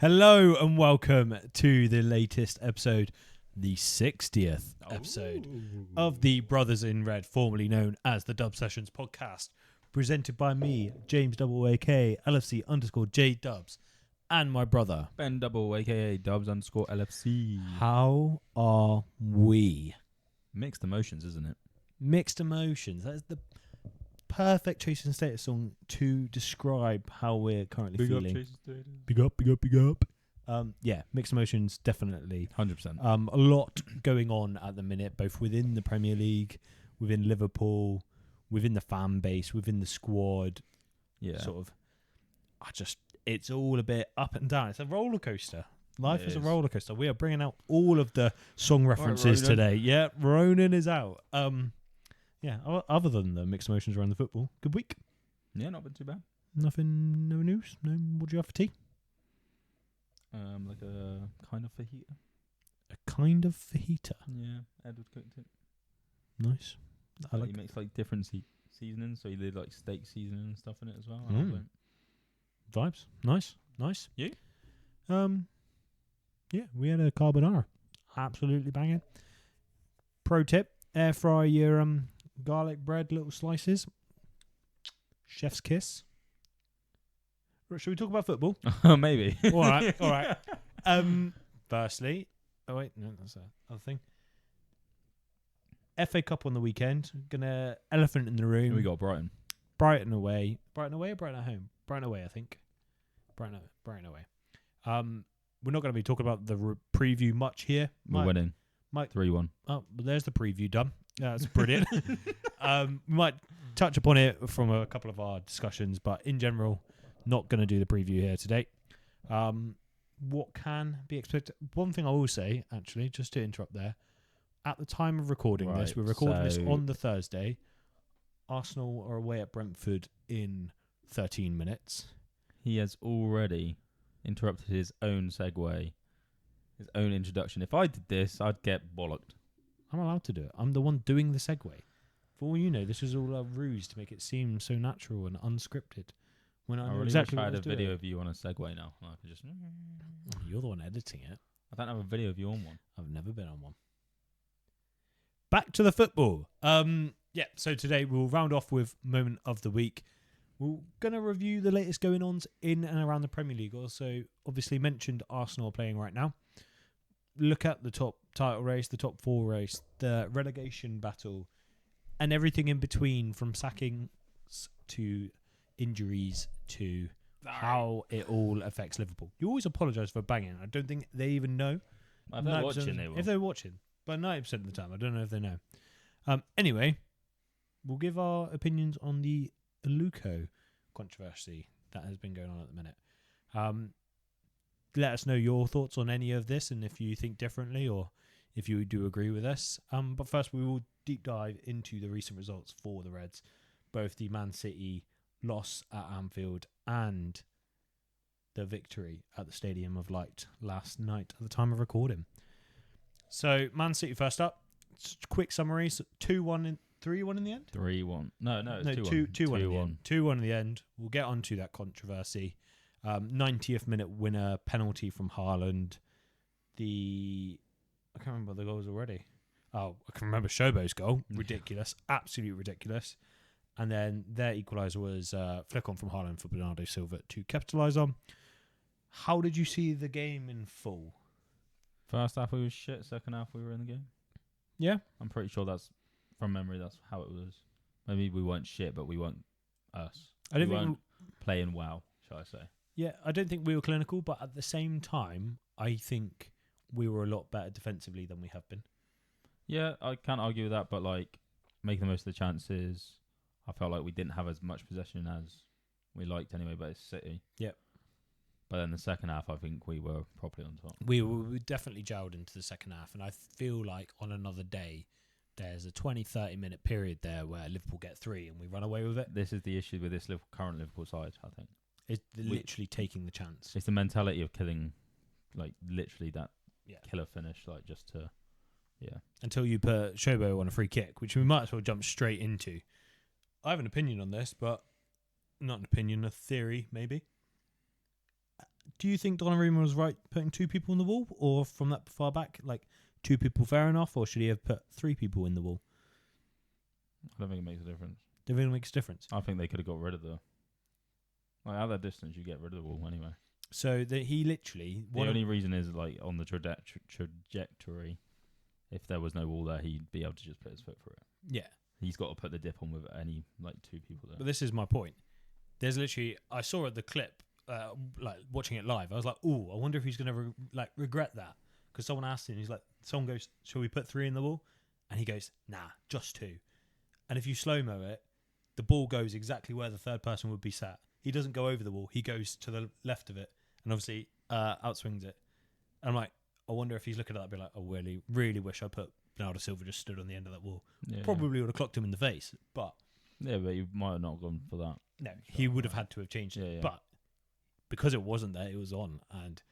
Hello and welcome to the latest episode, the 60th episode of the Brothers in Red, formerly known as the Dub Sessions podcast, presented by me, James AK, LFC_J Dubs, and my brother, Ben Double, aka Dubs_LFC. How are we? Mixed emotions, isn't it? Mixed emotions. That is the perfect Chasing Status song to describe how we're currently feeling. Big up, big up, big up. Yeah, mixed emotions, definitely. 100%. A lot going on at the minute, both within the Premier League, within Liverpool, within the fan base, within the squad. Yeah. Sort of. It's all a bit up and down. It's a roller coaster. Life is a roller coaster. We are bringing out all of the song references today. Yeah, Ronan is out. Yeah, other than the mixed emotions around the football, good week. Yeah, not been too bad. Nothing, no news. No, what do you have for tea? Like a kind of fajita. A kind of fajita. Yeah, Edward cooked it. Nice. I like. He makes like different seasonings, so he did like steak seasoning and stuff in it as well. Vibes. Nice. You? Yeah, we had a carbonara. Absolutely banging. Pro tip: air fry your garlic bread, little slices. Chef's kiss. Should we talk about football? Maybe. all right. Firstly, oh wait, no, that's the other thing. FA Cup on the weekend. Gonna elephant in the room. We got Brighton. Brighton away. Brighton away or Brighton at home? Brighton away, I think. Brighton away. We're not going to be talking about the preview much here. We're winning. 3-1. Oh, but there's the preview done. That's brilliant. We might touch upon it from a couple of our discussions, but in general, not going to do the preview here today. What can be expected? One thing I will say, actually, just to interrupt there, at the time of recording this, we're recording this on the Thursday. Arsenal are away at Brentford in 13 minutes. He has already interrupted his own segue, his own introduction. If I did this, I'd get bollocked. I'm allowed to do it. I'm the one doing the segue. For all you know, this was all a ruse to make it seem so natural and unscripted. When I know really exactly wish I what had I was a video doing. of you on a segue now. I could just. You're the one editing it. I don't have a video of you on one. I've never been on one. Back to the football. Yeah, so today we'll round off with moment of the week. We're going to review the latest going-ons in and around the Premier League. Also, obviously mentioned Arsenal are playing right now. Look at the top title race, the top 4 race, the relegation battle, and everything in between, from sackings to injuries to how it all affects Liverpool. You always apologise for banging. I don't think they even know. If they're watching, they will. If they're watching. But 90% of the time, I don't know if they know. Anyway, we'll give our opinions on the Aluko controversy that has been going on at the minute. Let us know your thoughts on any of this and if you think differently or if you do agree with us. But first, we will deep dive into the recent results for the Reds, both the Man City loss at Anfield and the victory at the Stadium of Light last night at the time of recording. So, Man City first up. Quick summary. So 2-1 3-1 in the end? 3-1. No, it's 2-1. 2-1 2-1 in the end. We'll get on to that controversy. 90th minute winner, penalty from Haaland. I can't remember the goals already. Oh, I can remember Shobo's goal. Ridiculous. Absolutely ridiculous. And then their equaliser was flick on from Haaland for Bernardo Silva to capitalise on. How did you see the game in full? First half we were shit, second half we were in the game. Yeah? I'm pretty sure that's, from memory, that's how it was. Maybe we weren't shit, but we weren't us. We weren't playing well, shall I say. Yeah, I don't think we were clinical, but at the same time, I think we were a lot better defensively than we have been. Yeah, I can't argue with that, but like making the most of the chances, I felt like we didn't have as much possession as we liked anyway, but it's City. Yep. But then the second half, I think we were properly on top. We definitely gelled into the second half, and I feel like on another day, there's a 20-30 minute period there where Liverpool get 3 and we run away with it. This is the issue with this current Liverpool side, I think. It's literally taking the chance. It's the mentality of killing, like literally that killer finish, like just to, Until you put Shobo on a free kick, which we might as well jump straight into. I have an opinion on this, but not an opinion, a theory maybe. Do you think Donnarumma was right putting 2 people in the wall, or from that far back, like 2 people fair enough, or should he have put 3 people in the wall? I don't think it makes a difference. Do you think it makes a difference? I think they could have got rid of the. Like at that distance, you get rid of the wall anyway. So that he literally. The only reason is like on the trajectory. If there was no wall there, he'd be able to just put his foot through it. Yeah. He's got to put the dip on with any like 2 people there. But this is my point. There's literally, I saw the clip, like watching it live. I was like, "Ooh, I wonder if he's gonna regret that." Because someone asked him, someone goes, "Shall we put 3 in the wall?" And he goes, "Nah, just 2." And if you slow mo it, the ball goes exactly where the third person would be sat. He doesn't go over the wall. He goes to the left of it, and obviously outswings it. And I'm like, I wonder if he's looking at that and be like, I really, really wish I put Bernardo Silva just stood on the end of that wall. Yeah, Probably would have clocked him in the face, but you might have not gone for that. no, he would have had to have changed it. Yeah. But because it wasn't there, it was on, and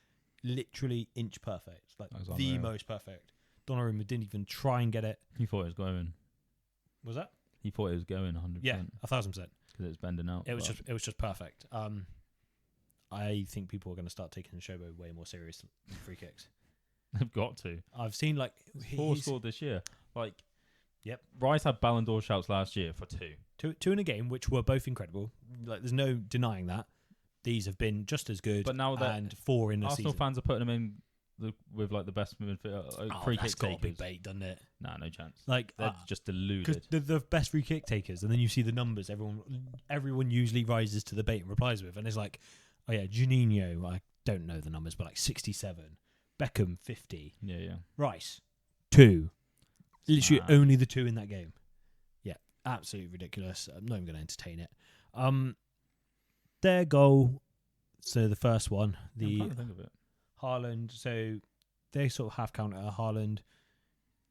literally inch perfect, like the most perfect. Donnarumma didn't even try and get it. He thought it was going. Was that? He thought it was going 100%. Yeah, 1,000%. Because it's bending out. It was just perfect. I think people are going to start taking Shobo way more serious than free kicks. They've got to. I've seen like 4 scored this year. Like, yep. Rice had Ballon d'Or shouts last year for 2. Two in a game, which were both incredible. Like, there's no denying that. These have been just as good. But now that and 4 in a Arsenal season. fans are putting them in with like the best midfield free that's kick got to takers. be bait, doesn't it? Nah, no chance. Like they're just deluded. Because the best free kick takers, and then you see the numbers. Everyone usually rises to the bait and replies with, and it's like, oh yeah, Juninho. I don't know the numbers, but like 67. Beckham 50. Yeah. Rice 2. Literally Sad. only the 2 in that game. Yeah, absolutely ridiculous. I'm not even going to entertain it. Their goal. So the first one, I'm trying to think of it. Haaland. So they sort of half counter Haaland.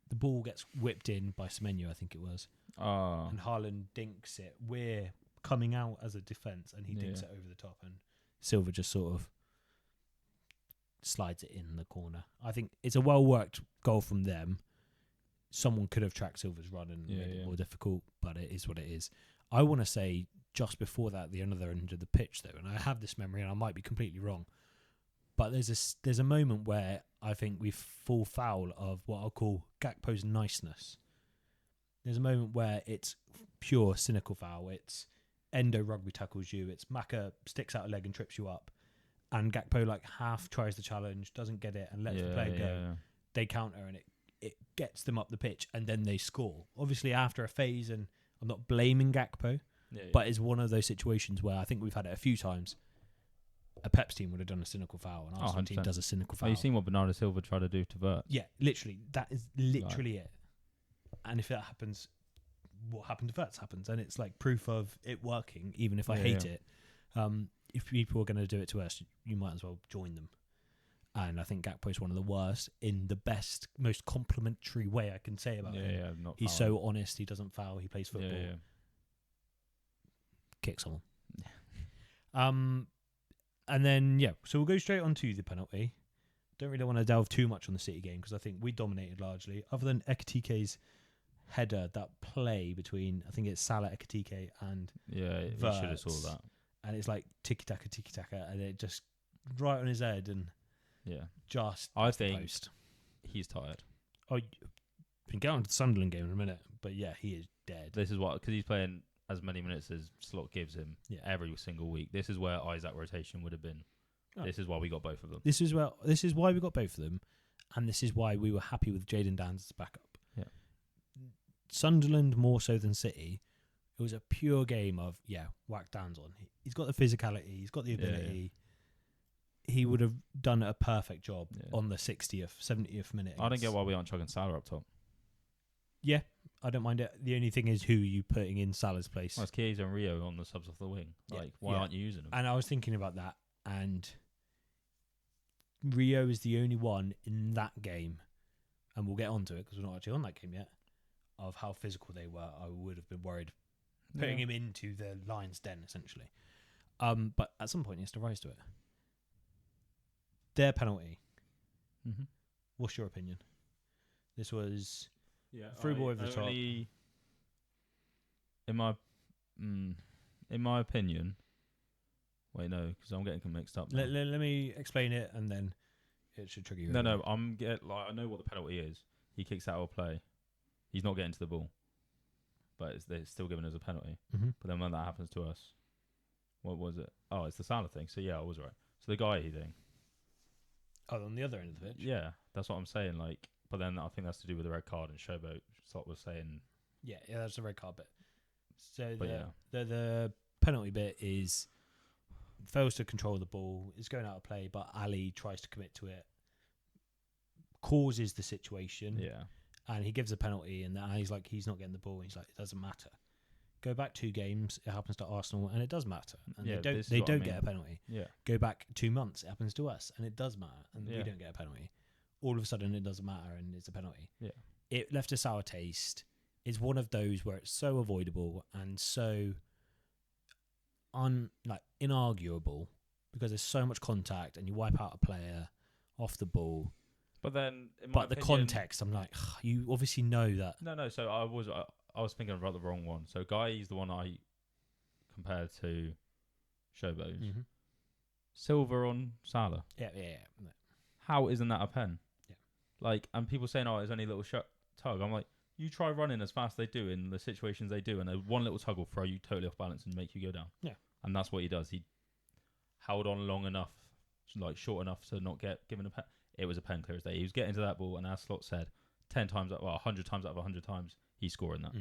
The ball gets whipped in by Semenyo, I think it was. Oh. And Haaland dinks it. We're coming out as a defence, and he dinks it over the top, and Silva just sort of slides it in the corner. I think it's a well-worked goal from them. Someone could have tracked Silva's run and made it more difficult, but it is what it is. I want to say just before that, the other end of the pitch, though, and I have this memory, and I might be completely wrong, but there's a moment where I think we fall foul of what I'll call Gakpo's niceness. There's a moment where it's pure cynical foul. It's Endo rugby tackles you. It's Maka sticks out a leg and trips you up. And Gakpo like half tries the challenge, doesn't get it, and lets the player go. Yeah. They counter, and it gets them up the pitch, and then they score. Obviously after a phase, and I'm not blaming Gakpo, but it's one of those situations where I think we've had it a few times. A Pep's team would have done a cynical foul, and Arsenal team does a cynical foul. Have you seen what Bernardo Silva tried to do to Vert? Yeah, literally. That is literally it. And if that happens, what happened to Verts happens. And it's like proof of it working, even if I hate it. If people are going to do it to us, you might as well join them. And I think Gakpo is one of the worst in the best, most complimentary way I can say about him. He's so honest. He doesn't foul. He plays football. Kick someone. And then, so we'll go straight on to the penalty. Don't really want to delve too much on the City game because I think we dominated largely. Other than Ekitike's header, that play between, I think it's Salah, Ekitike and we should have saw that. And it's like tiki-taka, and it just right on his head and just I think post. He's tired. Oh, we can get on to the Sunderland game in a minute, but yeah, he is dead. This is what, because he's playing as many minutes as Slot gives him every single week. This is where Isaac rotation would have been. Oh. This is why we got both of them. This is why we got both of them, and this is why we were happy with Jayden Downs as backup. Yeah. Sunderland more so than City. It was a pure game of whack Downs on. He's got the physicality. He's got the ability. He would have done a perfect job on the 60th, 70th minute. I don't get why we aren't chugging Salah up top. Yeah, I don't mind it. The only thing is who you putting in Salah's place. Well, it's Chiesa and Rio on the subs off the wing. Like, why aren't you using them? And I was thinking about that, and Rio is the only one in that game, and we'll get onto it because we're not actually on that game yet, of how physical they were. I would have been worried putting him into the lion's den, essentially. But at some point, he has to rise to it. Their penalty. Mm-hmm. What's your opinion? This was through ball over the top. In my opinion, Wait, no, because I'm getting mixed up. Now. Let me explain it, and then it should trigger you. No, I know what the penalty is. He kicks out of play. He's not getting to the ball, but they're still giving us a penalty. Mm-hmm. But then when that happens to us, what was it? Oh, it's the Salah thing. So yeah, I was right. So the guy thing. Oh, on the other end of the pitch. Yeah, that's what I'm saying. Like, but then I think that's to do with the red card and Showboat. Slot was saying. Yeah, that's the red card bit. So But the penalty bit is fails to control the ball. It's going out of play, but Ali tries to commit to it, causes the situation. Yeah. And he gives a penalty, and he's like, he's not getting the ball. And he's like, it doesn't matter. Go back 2 games, it happens to Arsenal, and it does matter. And they don't get a penalty. Yeah. Go back 2 months, it happens to us, and it does matter, and Yeah. we don't get a penalty. All of a sudden, it doesn't matter, and it's a penalty. Yeah. It left a sour taste. It's one of those where it's so avoidable and so inarguable because there's so much contact, and you wipe out a player off the ball. But then, the context, I'm like, you obviously know that. No. So I was thinking about the wrong one. So Guy is the one I compared to Showboat. Mm-hmm. Silver on Salah. Yeah. No. How isn't that a pen? Yeah. Like, and people saying, oh, it's only a little tug. I'm like, you try running as fast as they do in the situations they do, and one little tug will throw you totally off balance and make you go down. Yeah. And that's what he does. He held on long enough, like short enough to not get given a pen. It was a pen clear as day. He was getting to that ball, and as Slot said, 100 times out of 100 times, he's scoring that.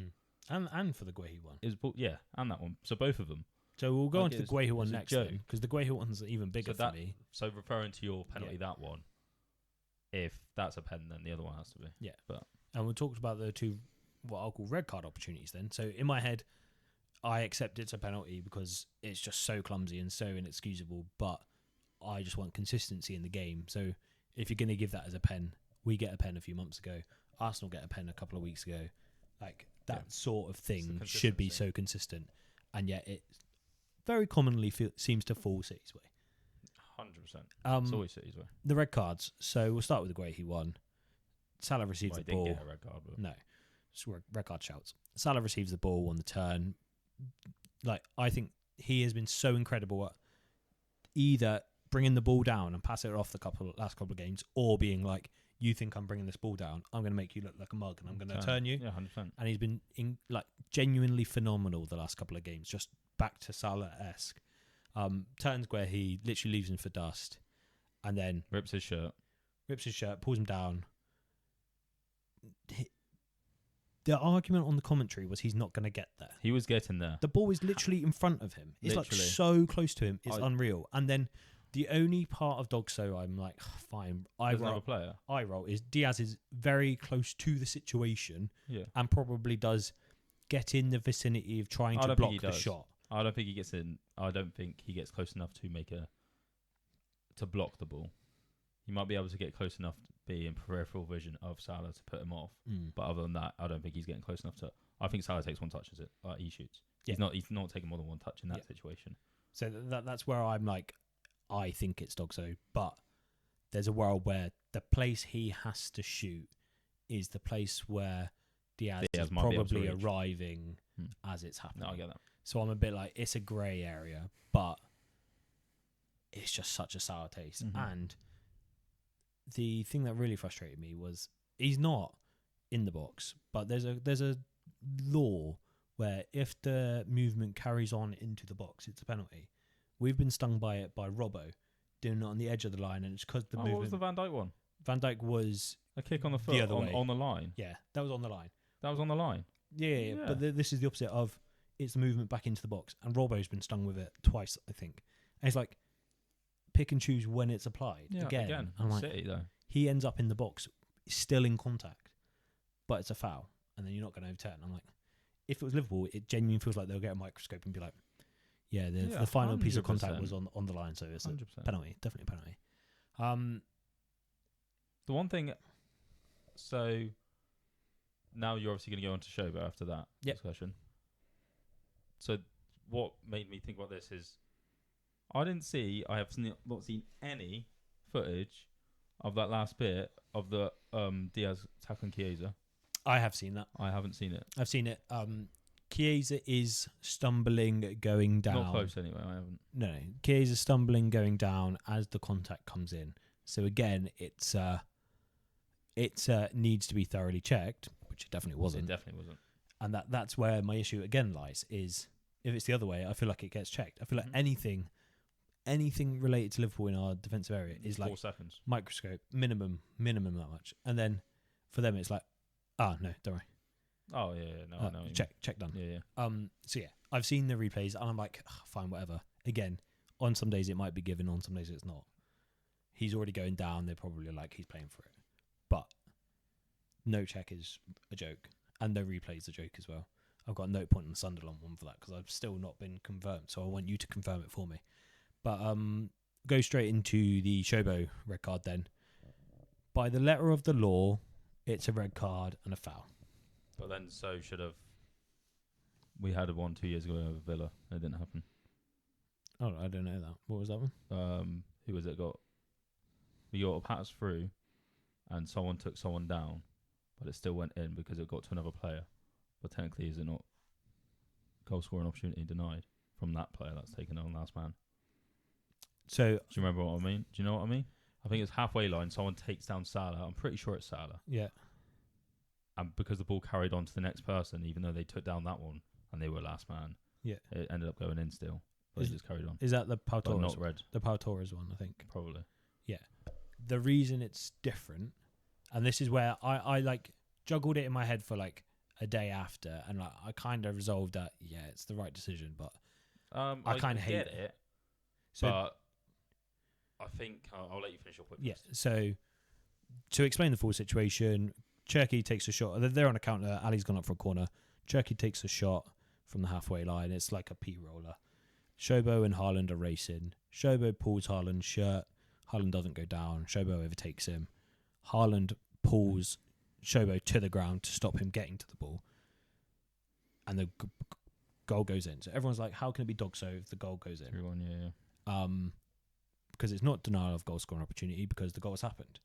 And for the Guehi one. And that one. So both of them. So we'll go on to the Guehi one next, because the Guehi one's even bigger for me. So referring to your penalty, that one, if that's a pen, then the other one has to be. Yeah. But and we talked about the 2, what I'll call red card opportunities then. So in my head, I accept it's a penalty because it's just so clumsy and so inexcusable, but I just want consistency in the game. So if you're going to give that as a pen, we get a pen a few months ago. Arsenal get a pen a couple of weeks ago. Like, that sort of thing should be so consistent. And yet it very commonly seems to fall City's way. 100%. It's always City's way. The red cards. So we'll start with the Guehi one. Salah receives the ball. He didn't get a red card. But no. Just red card shouts. Salah receives the ball on the turn. Like, I think he has been so incredible at either bringing the ball down and pass it off the last couple of games, or being like, you think I'm bringing this ball down, I'm going to make you look like a mug, and I'm going to turn you. Yeah, 100%. And he's been genuinely phenomenal the last couple of games, just back to Salah-esque. Turns where he literally leaves him for dust, and then rips his shirt, pulls him down. The argument on the commentary was he's not going to get there. He was getting there. The ball is literally in front of him. It's like so close to him. It's unreal. And then the only part of Dogso I'm like, fine. I roll is Diaz is very close to the situation, and probably does get in the vicinity of trying to block the shot. I don't think he gets in. I don't think he gets close enough to block the ball. He might be able to get close enough to be in peripheral vision of Salah to put him off. But other than that, I don't think he's getting close enough to. I think Salah takes one touch as he shoots. Yeah. He's not taking more than one touch in that situation. So that's where I'm like, I think it's Dogso, but there's a world where the place he has to shoot is the place where Diaz is probably arriving as it's happening. No, I get that. So I'm a bit like, it's a grey area, but it's just such a sour taste. And the thing that really frustrated me was he's not in the box, but there's a law where if the movement carries on into the box, it's a penalty. We've been stung by it by Robbo doing it on the edge of the line, and it's because the movement. What was the Van Dijk one? Van Dijk was a kick on the foot on the line. Yeah, that was on the line. That was on the line. Yeah. But this is the opposite of it's the movement back into the box, and Robbo's been stung with it twice, I think. And it's like pick and choose when it's applied. Yeah, again. I'm like, City though. He ends up in the box, still in contact, but it's a foul, and then you're not going to overturn. I'm like, if it was Liverpool, it genuinely feels like they'll get a microscope and be like, the final piece of contact was on the line, so it's 100%. A penalty, definitely a penalty. The one thing, so now you're obviously going to go on to Shoba after that discussion. So what made me think about this is, I have not seen any footage of that last bit of the Diaz tackling Chiesa. I have seen that. I haven't seen it. I've seen it. Chiesa is stumbling, going down. Not close anyway. I haven't. No, Chiesa stumbling, going down as the contact comes in. So again, it needs to be thoroughly checked, which it definitely wasn't. It definitely wasn't. And that's where my issue again lies. Is if it's the other way, I feel like it gets checked. I feel like anything related to Liverpool in our defensive area is 4 like seconds. microscope, minimum that much. And then for them, it's like, no, don't worry. Oh yeah, no, I know. What you Check done. mean. Yeah. So yeah, I've seen the replays and I'm like, fine, whatever. Again, on some days it might be given, on some days it's not. He's already going down. They're probably like he's playing for it, but no check is a joke, and no replay is a joke as well. I've got a note point on the Sunderland one for that because I've still not been confirmed, so I want you to confirm it for me. But go straight into the Shobo red card then. By the letter of the law, it's a red card and a foul. But then we had one 2 years ago over Villa. It didn't happen. Oh, I don't know that. What was that one? Who was it? We got a pass through, and someone took someone down, but it still went in because it got to another player. But technically, is it not goal scoring opportunity denied from that player that's taken on last man? So do you remember what I mean? Do you know what I mean? I think it's halfway line. Someone takes down Salah. I'm pretty sure it's Salah. Yeah. And because the ball carried on to the next person, even though they took down that one and they were last man, it ended up going in still. But it just carried on. Is that the Pau Torres? Not red. The Pau Torres one, I think. Probably. Yeah. The reason it's different, and this is where I like juggled it in my head for like a day after, and like I kind of resolved that it's the right decision, but I kind of hate it. So, but I think I'll let you finish your point. Yeah. So to explain the full situation, Cherky takes a shot. They're on a counter. Ali's gone up for a corner. Cherky takes a shot from the halfway line. It's like a P roller. Shobo and Haaland are racing. Shobo pulls Haaland's shirt. Haaland doesn't go down. Shobo overtakes him. Haaland pulls Shobo to the ground to stop him getting to the ball. And the goal goes in. So everyone's like, how can it be dog so if the goal goes in? 3-1, yeah. Because it's not denial of goal scoring opportunity because the goal has happened.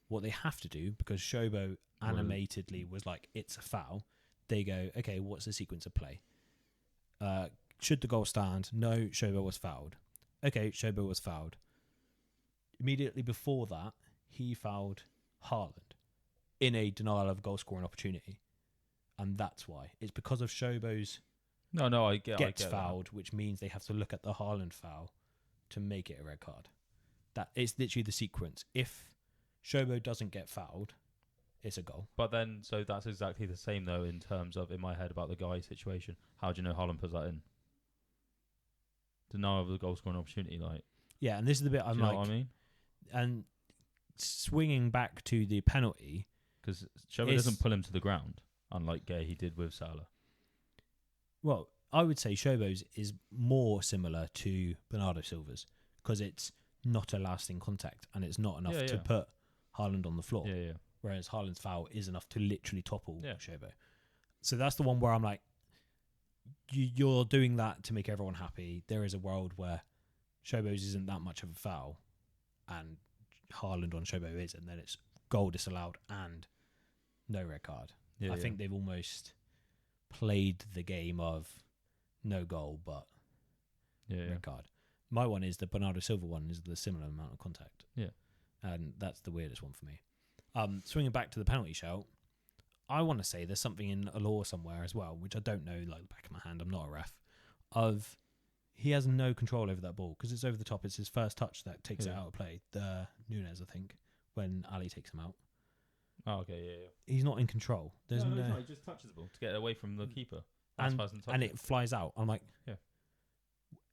What they have to do, because Shobo animatedly was like, it's a foul, they go, okay, what's the sequence of play? Should the goal stand? No, Shobo was fouled. Okay, Shobo was fouled. Immediately before that, he fouled Haaland in a denial of goal scoring opportunity. And that's why. It's because of Shobo's I get fouled, which means they have to look at the Haaland foul to make it a red card. That it's literally the sequence. If Shobo doesn't get fouled, it's a goal. But then, so that's exactly the same though in terms of in my head about the guy situation. How do you know Haaland puts that in? Denial of the goal scoring opportunity, like. Yeah, and this is the bit I'm like. Do you know what I mean? And swinging back to the penalty, because Shobo doesn't pull him to the ground, unlike Gay he did with Salah. Well, I would say Shobo's is more similar to Bernardo Silva's because it's not a lasting contact and it's not enough to put Haaland on the floor. Yeah. Whereas Haaland's foul is enough to literally topple Shobo. So that's the one where I'm like, you're doing that to make everyone happy. There is a world where Shobo's isn't that much of a foul and Haaland on Shobo is, and then it's goal disallowed and no red card. I think they've almost played the game of no goal but red card. My one is the Bernardo Silva one is the similar amount of contact. Yeah. And that's the weirdest one for me. Swinging back to the penalty shout, I want to say there's something in a law somewhere as well, which I don't know like the back of my hand. I'm not a ref. Of he has no control over that ball because it's over the top. It's his first touch that takes it out of play. The Nunes, I think, when Ali takes him out. Oh, okay, yeah. He's not in control. There's no. He just touches the ball to get away from the keeper. And it flies out. I'm like,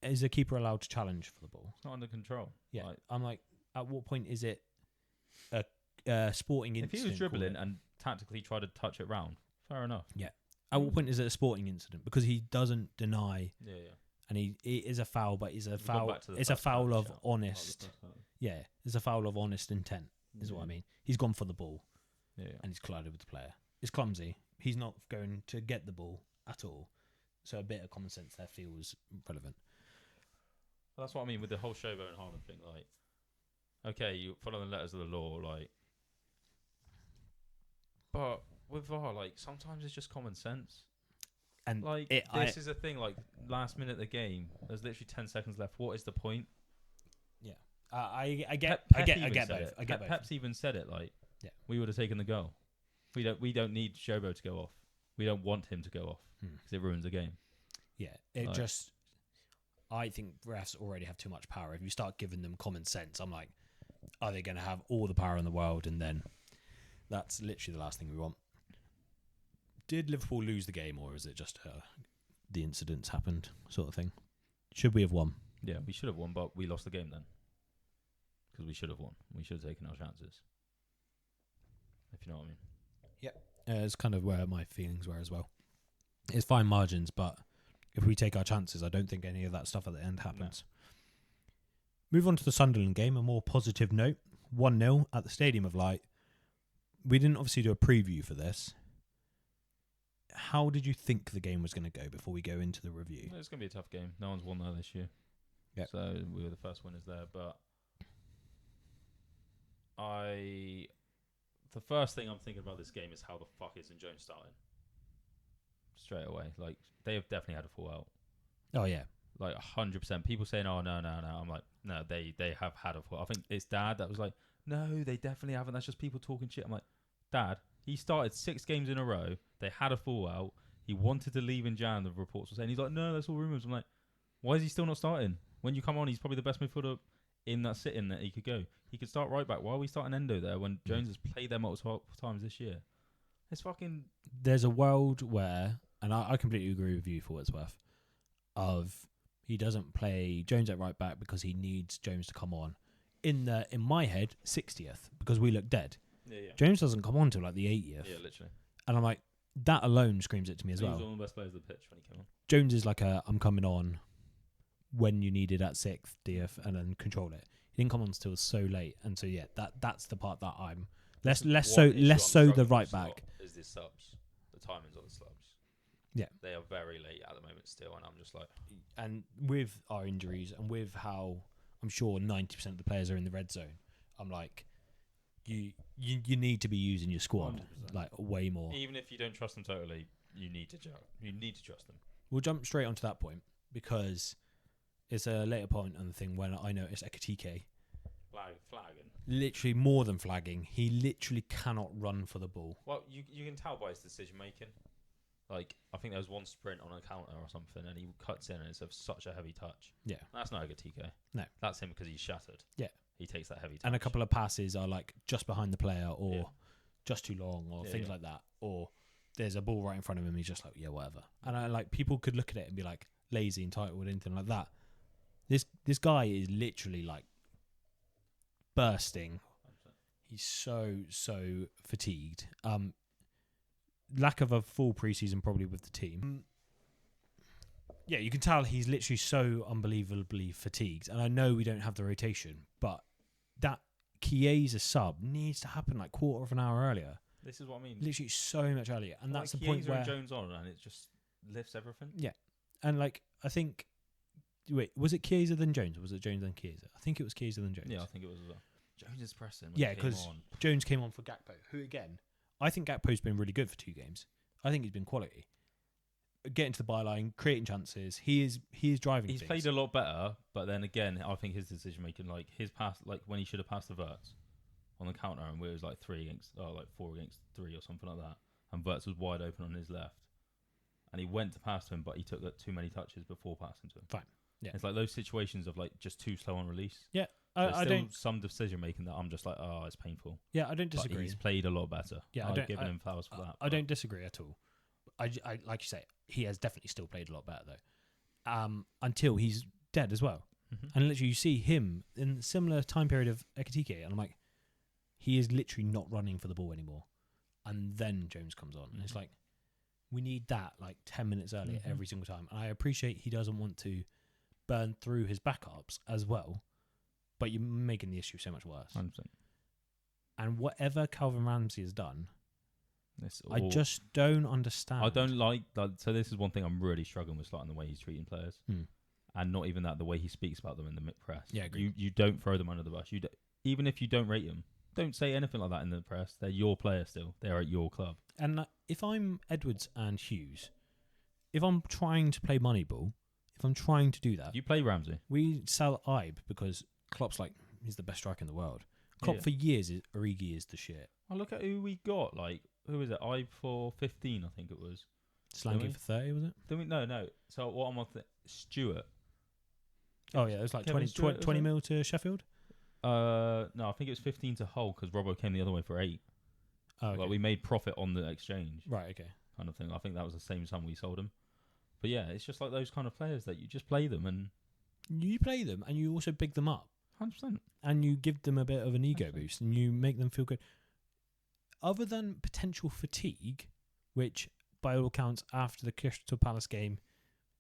is the keeper allowed to challenge for the ball? It's not under control. Yeah, I'm like, at what point is it a sporting incident? If he was dribbling and tactically tried to touch it round, fair enough. Yeah. At what point is it a sporting incident? Because he doesn't deny. Yeah. And it is a foul, but it's a foul. It's a foul of honest. Yeah, it's a foul of honest intent. Is what I mean. He's gone for the ball. Yeah. And he's collided with the player. It's clumsy. He's not going to get the ball at all. So a bit of common sense there feels relevant. Well, that's what I mean with the whole Shobo and Haaland thing. Like, okay, you follow the letters of the law, like, but with VAR, like, sometimes it's just common sense. And like this is a thing. Like last minute of the game, there's literally 10 seconds left. What is the point? Yeah, I get both. I get both. Pep's even said it. Like, yeah, we would have taken the goal. We don't need Shobo to go off. We don't want him to go off because it ruins the game. Yeah, I think refs already have too much power. If you start giving them common sense, I'm like, are they going to have all the power in the world? And then that's literally the last thing we want. Did Liverpool lose the game, or is it just the incidents happened sort of thing? Should we have won? Yeah, we should have won, but we lost the game then. Because we should have won. We should have taken our chances. If you know what I mean. Yeah. It's kind of where my feelings were as well. It's fine margins, but if we take our chances, I don't think any of that stuff at the end happens. No. Move on to the Sunderland game, a more positive note. 1-0 at the Stadium of Light. We didn't obviously do a preview for this. How did you think the game was going to go before we go into the review? It's going to be a tough game. No one's won there this year. Yep. So we were the first winners there. But the first thing I'm thinking about this game is how the fuck isn't Jones starting? Straight away. Like, they have definitely had a fallout. Oh, yeah. Like, 100%. People saying, oh, no. I'm like, no, they have had a fallout. I think it's Dad that was like, no, they definitely haven't. That's just people talking shit. I'm like, Dad, he started 6 games in a row. They had a fallout. He wanted to leave in Jan, the reports were saying. He's like, no, that's all rumours. I'm like, why is he still not starting? When you come on, he's probably the best midfielder in that sit-in that he could go. He could start right back. Why are we starting Endo there when Jones has played there multiple times this year? It's fucking... There's a world where, and I completely agree with you for what it's worth, of he doesn't play Jones at right back because he needs Jones to come on. In my head, 60th, because we look dead. Yeah. Jones doesn't come on till like the 80th. Yeah, literally. And I'm like, that alone screams it to me as well. He was one of the best players of the pitch when he came on. Jones is like I'm coming on when you need it at 60th and then control it. He didn't come on until so late, and so yeah, that's the part that I'm less so the right back is the subs, the timings of the subs. Yeah, they are very late at the moment still, and I'm just like, and with our injuries and with how I'm sure 90% of the players are in the red zone, I'm like, you need to be using your squad 100%. Like way more. Even if you don't trust them totally, you need to trust them. We'll jump straight onto that point because it's a later point on the thing when I noticed Ekatike flagging. Literally more than flagging. He literally cannot run for the ball. Well, you can tell by his decision making. Like, I think there was one sprint on a counter or something, and he cuts in, and it's of such a heavy touch. Yeah, that's not Ekatike. No, that's him because he's shattered. Yeah, he takes that heavy touch. And a couple of passes are like just behind the player, or just too long, or things like that. Or there's a ball right in front of him. He's just like, yeah, whatever. And I like people could look at it and be like lazy, entitled, anything like that. This guy is literally like bursting. 100%. He's so fatigued. Lack of a full preseason probably with the team. Yeah, you can tell he's literally so unbelievably fatigued. And I know we don't have the rotation, but that Chiesa sub needs to happen like quarter of an hour earlier. This is what I mean. Literally so much earlier, and that's the Chiesa point where and Jones on, and it just lifts everything. Yeah, and like I think. Wait, was it Chiesa then Jones, or was it Jones then Chiesa? I think it was Chiesa then Jones. Yeah, I think it was as well. Jones is pressing. Yeah, because Jones came on for Gakpo, who again, I think Gakpo's been really good for 2 games. I think he's been quality. Getting to the byline, creating chances. He is driving. He's played a lot better, but then again, I think his decision making, like his pass, like when he should have passed the Wirtz on the counter, and where it was like 4 against 3 or something like that, and Wirtz was wide open on his left, and he went to pass to him, but he took too many touches before passing to him. Fine. Yeah. It's like those situations of like just too slow on release. Yeah, I don't. Some decision making that I'm just like, oh, it's painful. Yeah, I don't disagree. But he's played a lot better. Yeah, I've given him flowers for that. I don't disagree at all. I like you say, he has definitely still played a lot better though. Until he's dead as well, and literally you see him in a similar time period of Ekatike, and I'm like, he is literally not running for the ball anymore. And then Jones comes on, and it's like, we need that like 10 minutes earlier every single time. And I appreciate he doesn't want to burn through his backups as well, but you're making the issue so much worse. 100%. And whatever Calvin Ramsey has done, I just don't understand. I don't like that. So this is one thing I'm really struggling with, starting the way he's treating players, and not even that, the way he speaks about them in the mid-press. Yeah, you don't throw them under the bus. Even if you don't rate them, don't say anything like that in the press. They're your players still. They're at your club. And if I'm Edwards and Hughes, if I'm trying to play Moneyball, if I'm trying to do that, You play Ramsey. we sell Ibe because Klopp's like, he's the best striker in the world. Klopp Yeah. for years, Origi is the shit. Oh, look at who we got. Like, who is it? I for 15, I think it was. Slangy for 30, was it? Then we no. So what I'm on Stewart. Oh, yeah, it was like Kevin 20, Stewart, 20 was it? mil to Sheffield. No, I think it was 15 to Hull because Robbo came the other way for 8. Oh, okay. Like we made profit on the exchange, Right, okay. kind of thing. I think that was the same sum we sold him. But yeah, it's just like those kind of players that you just play them and You play them and you also big them up 100%. and you give them a bit of an ego 100%. boost and you make them feel good. Other than potential fatigue, which by all accounts after the Crystal Palace game,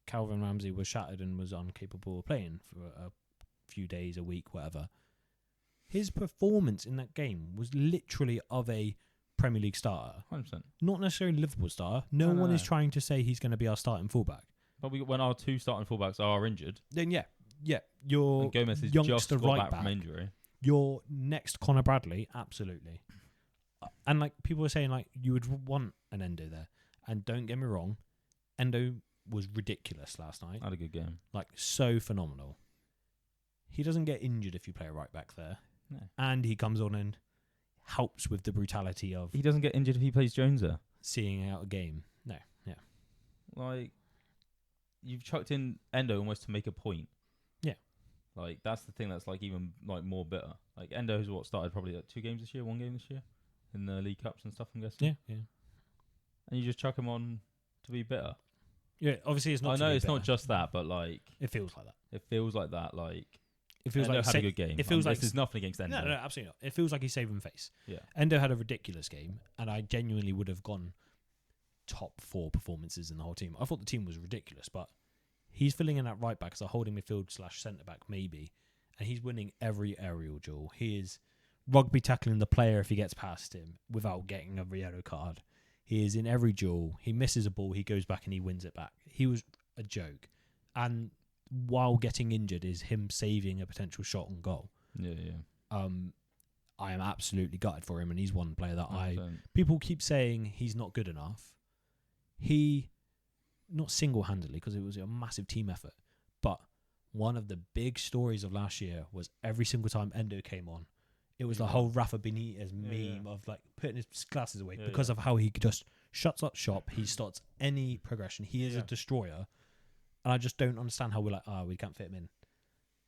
Calvin Ramsey was shattered and was incapable of playing for a few days, a week, whatever. His performance in that game was literally of a Premier League starter. 100%. Not necessarily Liverpool starter. No one is trying to say he's going to be our starting fullback. But when our 2 starting fullbacks are injured, Then yeah, your and Gomez is youngster just got right back back, from injury. your next Conor Bradley, absolutely. And like people were saying, like you would want an Endo there. And don't get me wrong, Endo was ridiculous last night. Had a good game. Like so phenomenal. He doesn't get injured if you play right back there, No. and he comes on and helps with the brutality of He doesn't get injured if he plays Jones there. seeing out a game. No, yeah, Like, you've chucked in Endo almost to make a point. Yeah. Like, that's the thing that's, like, even, like, more bitter. Like, Endo's started probably, like, 2 games this year, 1 game this year? In the League Cups and stuff, I'm guessing. yeah. And you just chuck him on to be bitter. Yeah, obviously it's not. I to know be it's not bitter. just that, but, like, It feels like that. it feels like that, like... It feels Endo like had a good game. It feels like there's nothing against Endo. no, absolutely not. It feels like he's saving face. Yeah. Endo had a ridiculous game, and I genuinely would have gone top 4 performances in the whole team. I thought the team was ridiculous, but he's filling in that right back as a holding midfield / centre back maybe, and he's winning every aerial duel. He is rugby tackling the player if he gets past him without getting a yellow card. He is in every duel. He misses a ball, he goes back and he wins it back. He was a joke, and while getting injured is him saving a potential shot on goal. Yeah. I am absolutely gutted for him, and he's one player that 100%. people keep saying he's not good enough. He, not single-handedly, because it was a massive team effort, but one of the big stories of last year was every single time Endo came on, it was the whole Rafa Benitez meme of like putting his glasses away because of how he just shuts up shop. He starts any progression. He is a destroyer. And I just don't understand how we're like, we can't fit him in.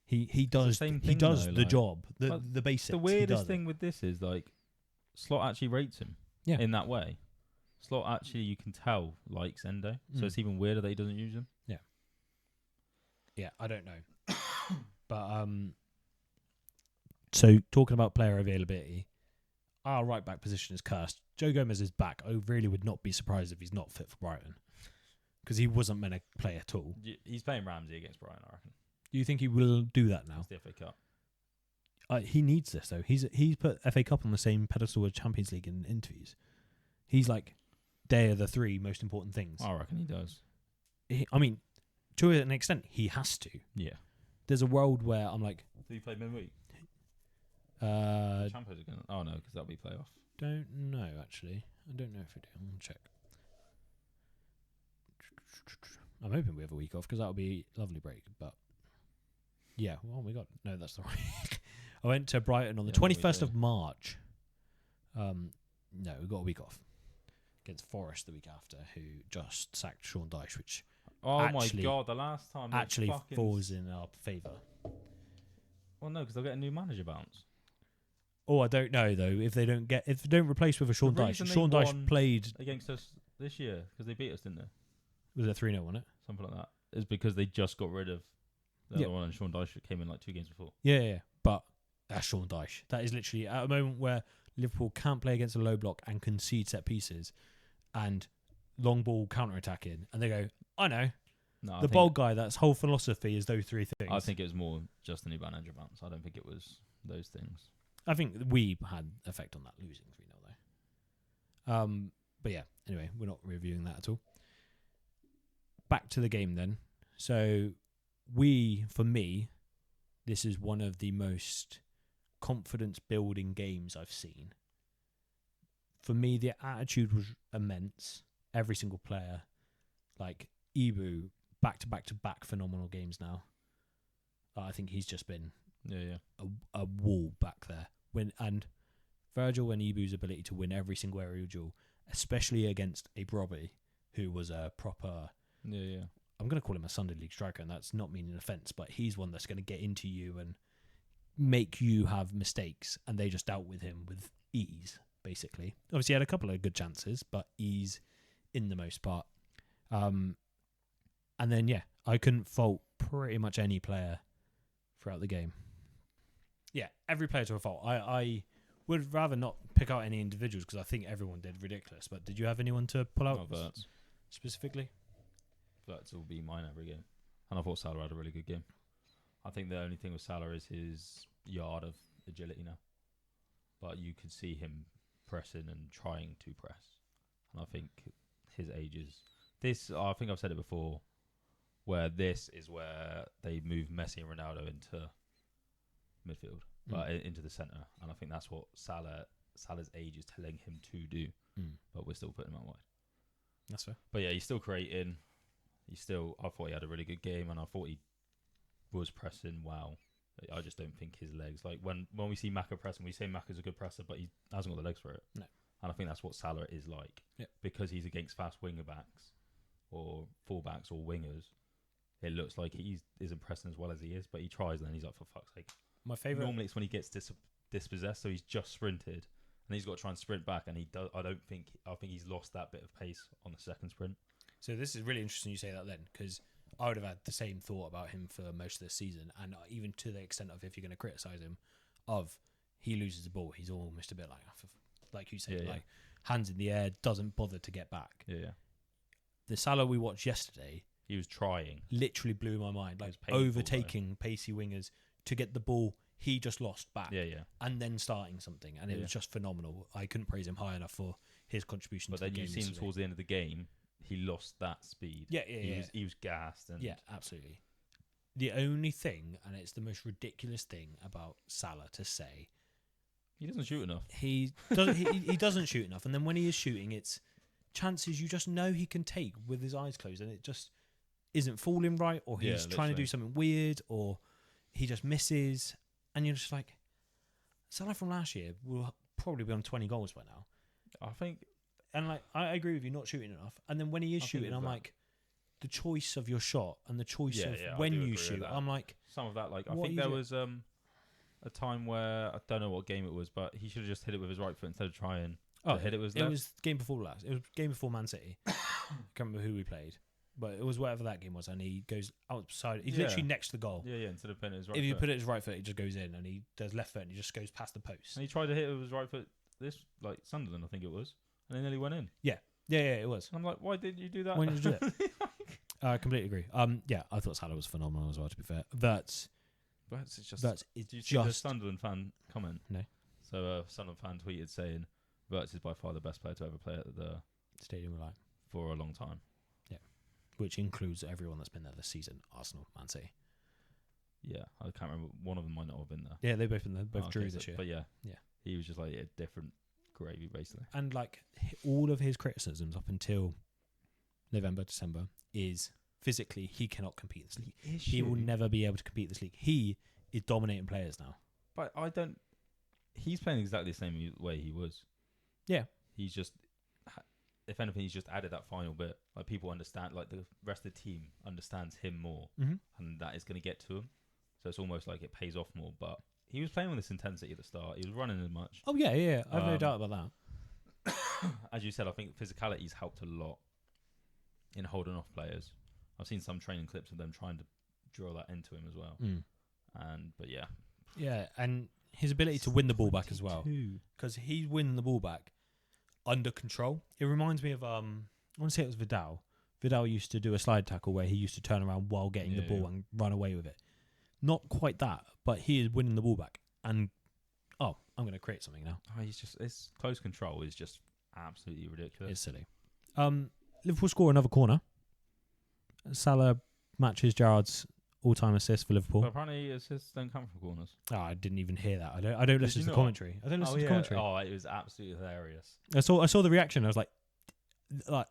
He does the job, the basics. The weirdest thing with this is like Slot actually rates him in that way. Slot actually, you can tell, likes Endo. So it's even weirder that he doesn't use him. Yeah, I don't know. But so talking about player availability, our right back position is cursed. Joe Gomez is back. I really would not be surprised if he's not fit for Brighton, because he wasn't meant to play at all. He's playing Ramsey against Brighton, I reckon. Do you think he will do that now? It's the FA Cup. He needs this though. He's put FA Cup on the same pedestal as Champions League in interviews. He's like, they are the 3 most important things. I reckon he does. I mean, to an extent, he has to. Yeah. There's a world where I'm like, Do you play midweek? Champions Champions again? Oh no, because that'll be playoff. don't know actually. I don't know if we do. I'm gonna check. I'm hoping we have a week off because that would be a lovely break. But yeah, well, we got that's the right. I went to Brighton on the 21st of March. No, we got a week off against Forest the week after, who just sacked Sean Dyche, which my god, the last time actually falls in our favour. Well, no, because they'll get a new manager bounce. Oh, I don't know though. If they don't replace with a Sean Dyche. Sean Dyche played against us this year because they beat us, didn't they? Was it 3-0, wasn't it? Something like that. It's because they just got rid of the other one, and Sean Dyche came in like 2 games before. Yeah. But that's Sean Dyche. That is literally at a moment where Liverpool can't play against a low block and concede set pieces and long ball counter attacking, and they go, I know. No, the bold guy, that's whole philosophy is those 3 things. I think it was more just the new manager bounce. I don't think it was those things. I think we had effect on that losing 3-0 though. But yeah, anyway, we're not reviewing that at all. Back to the game then. So for me, this is one of the most confidence building games I've seen. For me, the attitude was immense. Every single player, like Ibu back to back to back phenomenal games now. I think he's just been a wall back there. And Virgil and Ibu's ability to win every single aerial duel, especially against a Brobby, who was a proper. I'm going to call him a Sunday League striker, and that's not meaning offence, but he's one that's going to get into you and make you have mistakes, and they just dealt with him with ease, basically. Obviously, he had a couple of good chances, but ease in the most part. And then, I couldn't fault pretty much any player throughout the game. Yeah, every player to a fault. I would rather not pick out any individuals because I think everyone did ridiculous, but did you have anyone to pull out specifically? That will be mine every game. And I thought Salah had a really good game. I think the only thing with Salah is his yard of agility now. But you could see him pressing and trying to press. And I think his age is... I think I've said it before, where this is where they move Messi and Ronaldo into midfield, but into the centre. And I think that's what Salah's age is telling him to do. But we're still putting him out wide. That's fair. But yeah, he's still creating. I thought he had a really good game, and I thought he was pressing well. I just don't think his legs, like when we see Maka pressing, we say Maka's a good presser, but he hasn't got the legs for it. No. And I think that's what Salah is like. Yep. Because he's against fast winger backs or fullbacks or wingers. It looks like he isn't pressing as well as he is, but he tries and then he's like, for fuck's sake. My favourite. Normally it's when he gets dispossessed, so he's just sprinted and he's got to try and sprint back, and he does. I think he's lost that bit of pace on the second sprint. So this is really interesting you say that then, because I would have had the same thought about him for most of the season, and even to the extent of if you're going to criticise him, of he loses the ball, he's almost a bit like you said, like hands in the air, doesn't bother to get back. Yeah. The Salah we watched yesterday, he was trying. Literally blew my mind, like overtaking pacey wingers to get the ball he just lost back. And then starting something, and it was just phenomenal. I couldn't praise him high enough for his contribution to the game. But then you see him towards the end of the game, he lost that speed. He was gassed. And absolutely. The only thing, and it's the most ridiculous thing about Salah to say, he doesn't shoot enough. He doesn't shoot enough, and then when he is shooting, it's chances you just know he can take with his eyes closed, and it just isn't falling right, or he's trying to do something weird, or he just misses, and you're just like, Salah from last year will probably be on 20 goals by now. I think. And like I agree with you, not shooting enough. And then when he is shooting, I'm like, the choice of your shot and the choice of when you shoot. I'm like, some of that. Like I think there was a time where I don't know what game it was, but he should have just hit it with his right foot instead of trying to hit it with his left. It was game before last. It was game before Man City. I can't remember who we played, but it was whatever that game was. And he goes outside. He's literally next to the goal. Instead of putting it his right foot. If you put it his right foot, it just goes in, and he does left foot, and he just goes past the post. And he tried to hit it with his right foot. This like Sunderland, I think it was. And they nearly went in. Yeah, it was. I'm like, why didn't you do that? Why didn't you do it? I completely agree. I thought Salah was phenomenal as well, to be fair. That's just... Did you see the Sunderland fan comment? No. So a Sunderland fan tweeted saying, Wirtz is by far the best player to ever play at the Stadium of Light for a long time. Yeah. Which includes everyone that's been there this season. Arsenal, Man City. Yeah, I can't remember. One of them might not have been there. Yeah, they've both been there. Both drew this year. But yeah. He was just like different gravy, basically. And like all of his criticisms up until November, December is physically he cannot compete in this league. He will never be able to compete in this league. He is dominating players now. But he's playing exactly the same way he was. Yeah. He's just, if anything, he's just added that final bit. Like people understand, like the rest of the team understands him more, and that is going to get to him. So it's almost like it pays off more. But he was playing with this intensity at the start. He was running as much. Oh yeah. I have no doubt about that. As you said, I think physicality's helped a lot in holding off players. I've seen some training clips of them trying to drill that into him as well. Yeah, and his ability to win the ball back as well, because he's winning the ball back under control. It reminds me of I want to say it was Vidal. Vidal used to do a slide tackle where he used to turn around while getting the ball and run away with it. Not quite that, but he is winning the ball back. And I'm going to create something now. His close control is just absolutely ridiculous. It's silly. Liverpool score another corner. Salah matches Gerrard's all-time assist for Liverpool. But apparently assists don't come from corners. Oh, I didn't even hear that. I don't listen to the commentary. I don't listen to the commentary. Oh, it was absolutely hilarious. I saw the reaction. I was like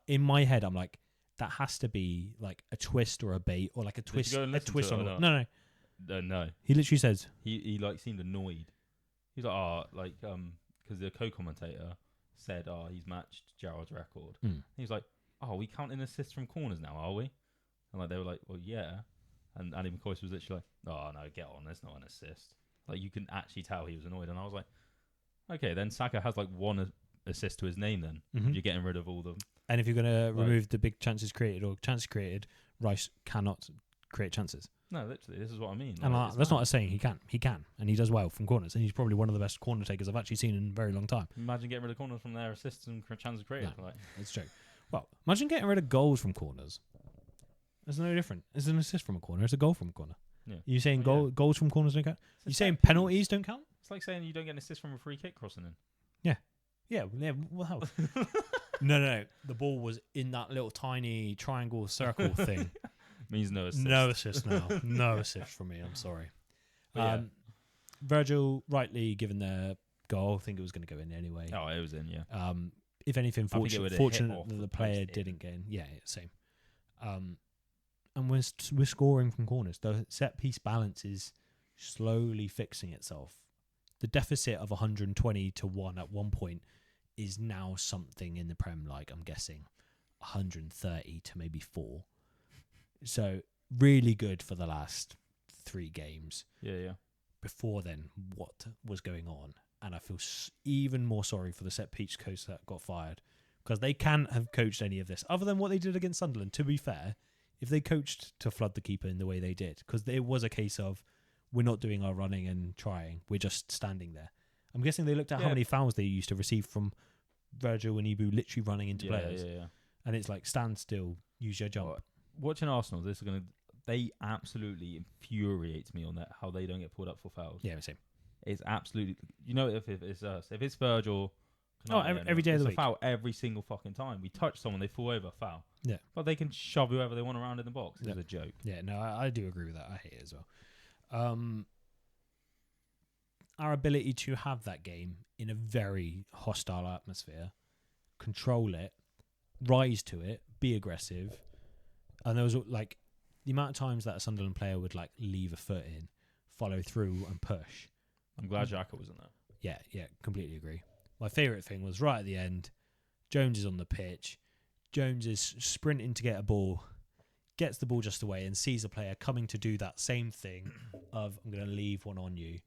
in my head, I'm like, that has to be like a twist or a bait or like a twist. Did you go and A listen twist to it on or it. not? No. No. He literally says, He like seemed annoyed. He's like, because the co-commentator said, he's matched Gerrard's record. He was like, we counting assists from corners now, are we? And like they were like, well, yeah. And Andy McCoy was literally like, oh no, get on, there's not an assist. Like you can actually tell he was annoyed, and I was like, okay, then Saka has like one assist to his name. Then if you're getting rid of all the. And if you're going to remove the big chances created or chances created, Rice cannot create chances. No, literally, this is what I mean. And that's not a saying. He can, and he does well from corners, and he's probably one of the best corner takers I've actually seen in a very long time. Imagine getting rid of corners from their assists and chances created. No, it's true. Well, imagine getting rid of goals from corners. It's no different. It's an assist from a corner. It's a goal from a corner. Yeah. You saying goals from corners don't count? You saying piece. penalties don't count? It's like saying you don't get an assist from a free kick crossing in. Yeah. Well, how? No. The ball was in that little tiny triangle circle thing. Means no assist. No assist now. No assist from me. I'm sorry. Yeah. Virgil rightly given their goal. I think it was going to go in anyway. Oh, it was in, yeah. If anything, fortunate that the player post didn't get in. Yeah, same. And we're scoring from corners. The set piece balance is slowly fixing itself. The deficit of 120 to 1 at one point is now something in the Prem, like I'm guessing 130 to maybe 4. So really good for the last 3 games. Yeah. Before then, what was going on? And I feel even more sorry for the set piece coach that got fired, because they can't have coached any of this other than what they did against Sunderland. To be fair, if they coached to flood the keeper in the way they did, because it was a case of we're not doing our running and trying, we're just standing there. I'm guessing they looked at how many fouls they used to receive from Virgil and Ibu literally running into players. Yeah. And it's like, stand still, use your jump. Watching Arsenal, they absolutely infuriates me on that, how they don't get pulled up for fouls. Yeah, same. It's absolutely, if it's us, if it's Virgil, every day of the week. It's a foul every single fucking time. We touch someone, they fall over, foul. Yeah. But they can shove whoever they want around in the box. It's a joke. Yeah, no, I do agree with that. I hate it as well. Our ability to have that game in a very hostile atmosphere, control it, rise to it, be aggressive. And there was like the amount of times that a Sunderland player would like leave a foot in, follow through and push. I'm glad Xhaka was in there. Yeah, completely agree. My favourite thing was right at the end, Jones is on the pitch. Jones is sprinting to get a ball, gets the ball just away and sees a player coming to do that same thing of, I'm going to leave one on you.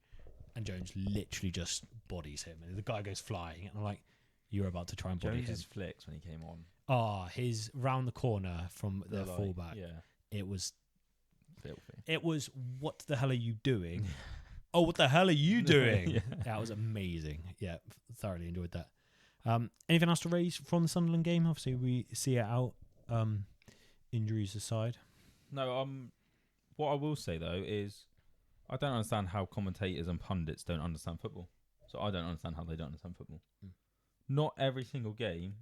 And Jones literally just bodies him. And the guy goes flying. And I'm like, you're about to try and body him. Jones' flicks when he came on. His round the corner from the fullback. Yeah. It was filthy. It was, what the hell are you doing? Oh, what the hell are you doing? Yeah. That was amazing. Yeah, thoroughly enjoyed that. Anything else to raise from the Sunderland game? Obviously, we see it out. Injuries aside. No, what I will say, though, is I don't understand how commentators and pundits don't understand football. So I don't understand how they don't understand football. Not every single game,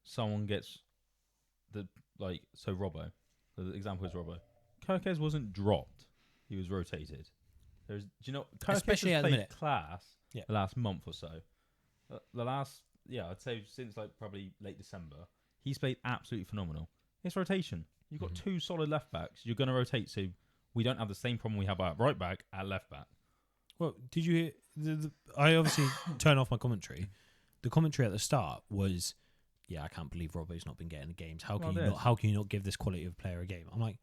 someone gets so Robbo. The example is Robbo. Kirkes wasn't dropped. He was rotated. Kirkes Especially has at the played minute. class the last month or so. I'd say since like probably late December, he's played absolutely phenomenal. It's rotation. You've got 2 solid left backs. You're going to rotate, so we don't have the same problem we have at right back at left back. Well, did you hear? I obviously turn off my commentary. The commentary at the start was, I can't believe Robbo's not been getting the games. How can you not give this quality of player a game? I'm like,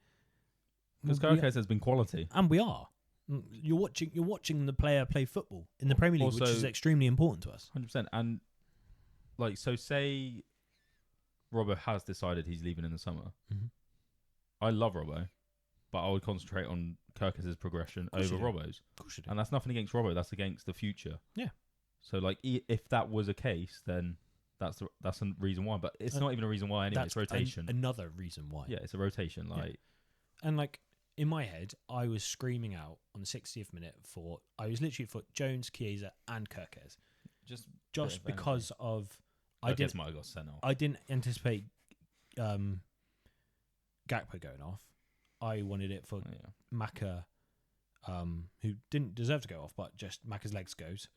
because Kirkes has been quality, and we are. You're watching the player play football in the Premier League, also, which is extremely important to us. 100%. And say Robbo has decided he's leaving in the summer. Mm-hmm. I love Robbo, but I would concentrate on Kirkes' progression over Robbo's. Of course you do. And that's nothing against Robbo. That's against the future. Yeah. So if that was a case, then that's a reason why. But it's not even a reason why anyway. It's rotation. Another reason why. Yeah, it's a rotation. And in my head, I was screaming out on the 60th minute I was literally for Jones, Chiesa, and Kirkes. Just because of Kirkes might have got sent off. I didn't anticipate Gakpo going off. I wanted it for Maka, who didn't deserve to go off, but just Maka's legs goes.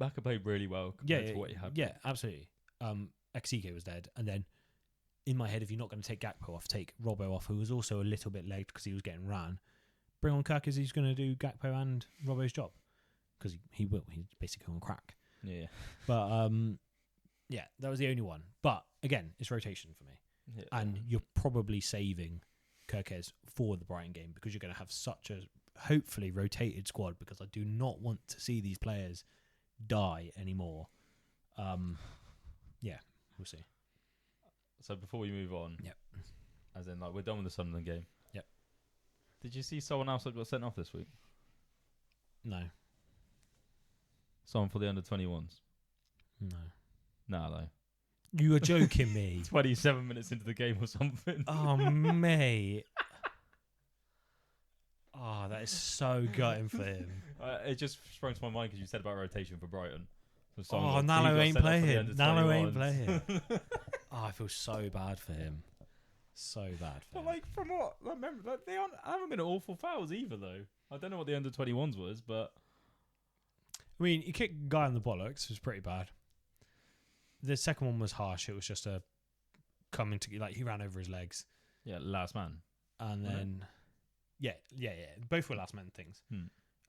Maka played really well compared to what he had. Yeah, absolutely. Exike was dead, and then in my head, if you're not going to take Gakpo off, take Robbo off, who was also a little bit late because he was getting ran. Bring on Kirk, as he's going to do Gakpo and Robbo's job, because he will. He's basically on crack. Yeah. But yeah, that was the only one. But again, it's rotation for me, and you're probably saving Kirkes for the Brighton game because you're going to have such a hopefully rotated squad. Because I do not want to see these players die anymore. Yeah, we'll see. So before we move on, yep. As in, like, we're done with the Sunderland game. Yep. Did you see someone else that got sent off this week? No. Someone for the under-21s? No. No, though. You are joking me. 27 minutes into the game or something. Oh, mate. Oh, that is so gutting for him. It just sprung to my mind because you said about rotation for Brighton. Oh, Nalo ain't playing. Nalo ain't playing. Oh, I feel so bad for him. So bad for him. But, like, from what I remember, like, they haven't been awful fouls either, though. I don't know what the under-21s was, but... I mean, he kicked a guy in the bollocks. It was pretty bad. The second one was harsh. It was just a coming to... Like, he ran over his legs. Yeah, last man. And then... Yeah. Both were last man things.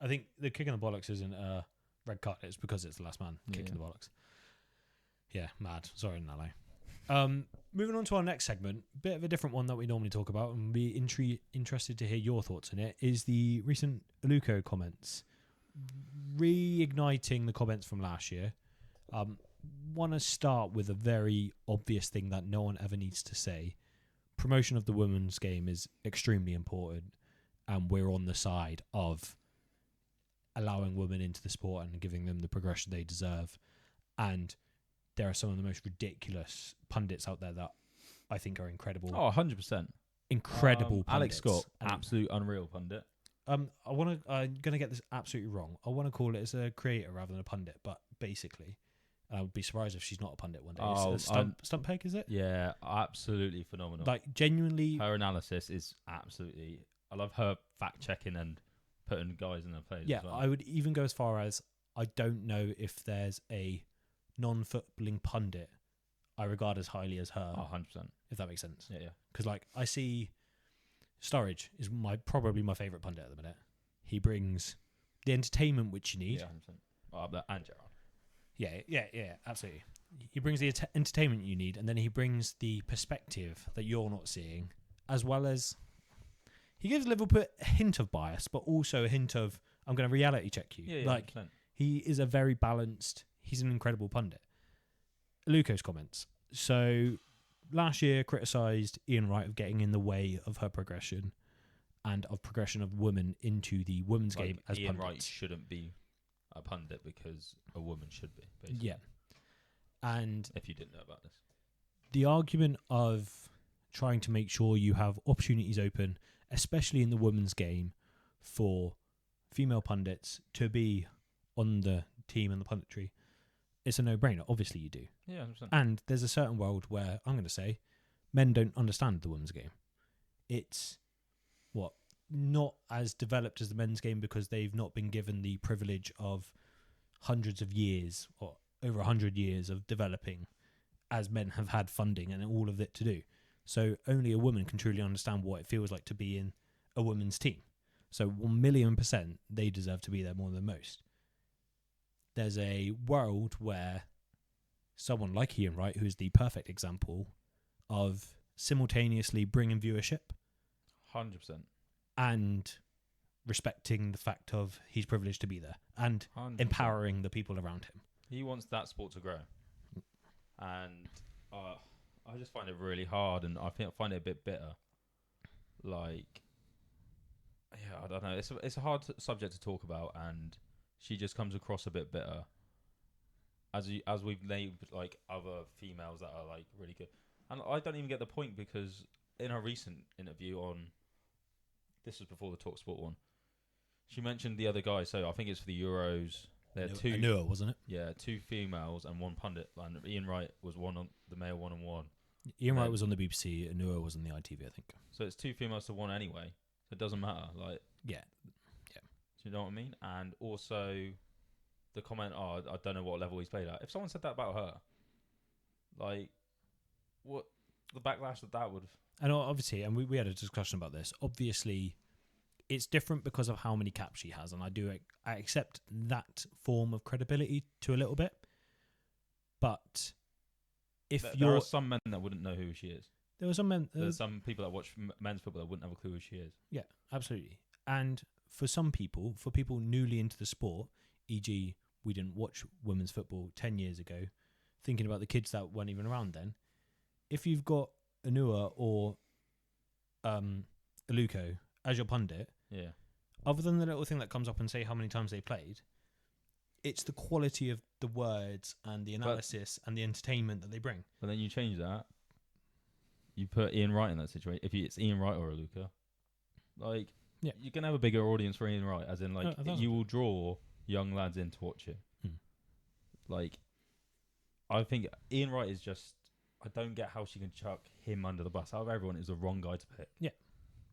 I think the kick in the bollocks isn't a red card. It's because it's the last man kicking the bollocks. Yeah, mad. Sorry, Nalo. Moving on to our next segment, bit of a different one that we normally talk about, and be interested to hear your thoughts on it, is the recent Aluko comments. Reigniting the comments from last year. Want to start with a very obvious thing that no one ever needs to say. Promotion of the women's game is extremely important, and we're on the side of allowing women into the sport and giving them the progression they deserve. And there are some of the most ridiculous pundits out there that I think are incredible. Oh, 100%. Incredible pundits. Alex Scott, absolute unreal pundit. I'm gonna get this absolutely wrong. I want to call it as a creator rather than a pundit, but basically, I would be surprised if she's not a pundit one day. It's a stump peg, is it? Yeah, absolutely phenomenal. Like, genuinely, her analysis is absolutely... I love her fact checking and putting guys in their place. Yeah, as well. I would even go as far as I don't know if there's a non-footballing pundit I regard as highly as her. Oh, 100%. If that makes sense. Yeah. Because, like, I see Sturridge is probably my favourite pundit at the minute. He brings the entertainment which you need. Yeah, 100%. And Gerrard. Yeah, absolutely. He brings the entertainment you need, and then he brings the perspective that you're not seeing, as well as he gives Liverpool a hint of bias, but also a hint of, I'm going to reality check you. Yeah, like, 100%. he is a very balanced, he's an incredible pundit. Aluko's comments. So, last year criticised Ian Wright of getting in the way of her progression and of progression of women into the women's game as Ian pundits. Wright shouldn't be a pundit because a woman should be, basically. Yeah. And if you didn't know about this. The argument of trying to make sure you have opportunities open, especially in the women's game, for female pundits to be on the team and the punditry, it's a no-brainer. Obviously you do. Yeah, 100%. And there's a certain world where, I'm going to say, men don't understand the women's game. It's, not as developed as the men's game because they've not been given the privilege of hundreds of years or over 100 years of developing as men have had funding and all of it to do. So only a woman can truly understand what it feels like to be in a women's team. So 1,000,000% they deserve to be there more than most. There's a world where someone like Ian Wright, who is the perfect example of simultaneously bringing viewership 100%. and respecting the fact of he's privileged to be there and 100%. empowering the people around him. He wants that sport to grow. And I just find it really hard, and I find it a bit bitter. Like, yeah, I don't know. It's a hard subject to talk about, and she just comes across a bit bitter. As we've named, like, other females that are, like, really good. And I don't even get the point because in her recent interview on... This was before the TalkSport one. She mentioned the other guy. So I think it's for the Euros. There are two. Anua, wasn't it? Yeah, two females and one pundit. And Ian Wright was one on the male 1-on-1. Ian Wright was on the BBC. Anua was on the ITV, I think. So it's two females to one anyway. So it doesn't matter. Like, yeah. Do you know what I mean? And also the comment, I don't know what level he's played at. If someone said that about her, like, what? the backlash that would. And obviously, and we had a discussion about this. Obviously, it's different because of how many caps she has, and I accept that form of credibility to a little bit. But if There are some men that wouldn't know who she is. There were some men. There's some people that watch men's football that wouldn't have a clue who she is. Yeah, absolutely. And for some people, for people newly into the sport, e.g., we didn't watch women's football 10 years ago, thinking about the kids that weren't even around then, if you've got Anua or Aluko as your pundit, yeah, other than the little thing that comes up and say how many times they played, it's the quality of the words and the analysis and the entertainment that they bring. But then you change that. You put Ian Wright in that situation. If it's Ian Wright or Aluko, like, you can have a bigger audience for Ian Wright, as in, like, you will draw young lads in to watch it. Like, I think Ian Wright is just... I don't get how she can chuck him under the bus. Out of everyone, is the wrong guy to pick. Yeah.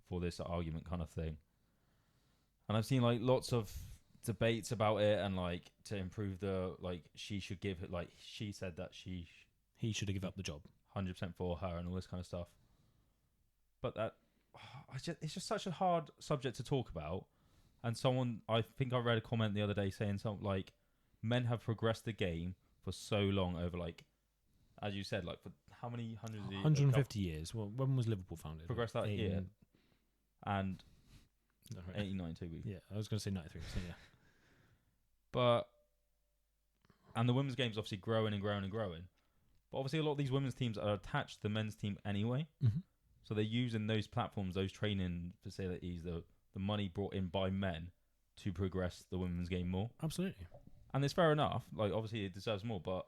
For this argument kind of thing. And I've seen, like, lots of debates about it, and, like, to improve the... Like, she should give it... Like, she said that he should have given up the job. 100% for her and all this kind of stuff. But that... it's just such a hard subject to talk about. And someone... I think I read a comment the other day saying something like, men have progressed the game for so long over, like... As you said, like, for how many hundreds of years? 150 years. Well, when was Liverpool founded? Progressed that year. And 1892. Yeah, I was going to say 93. So yeah. But... And the women's game's obviously growing and growing and growing. But obviously a lot of these women's teams are attached to the men's team anyway. Mm-hmm. So they're using those platforms, those training facilities, the money brought in by men to progress the women's game more. Absolutely. And it's fair enough. Like, obviously it deserves more, but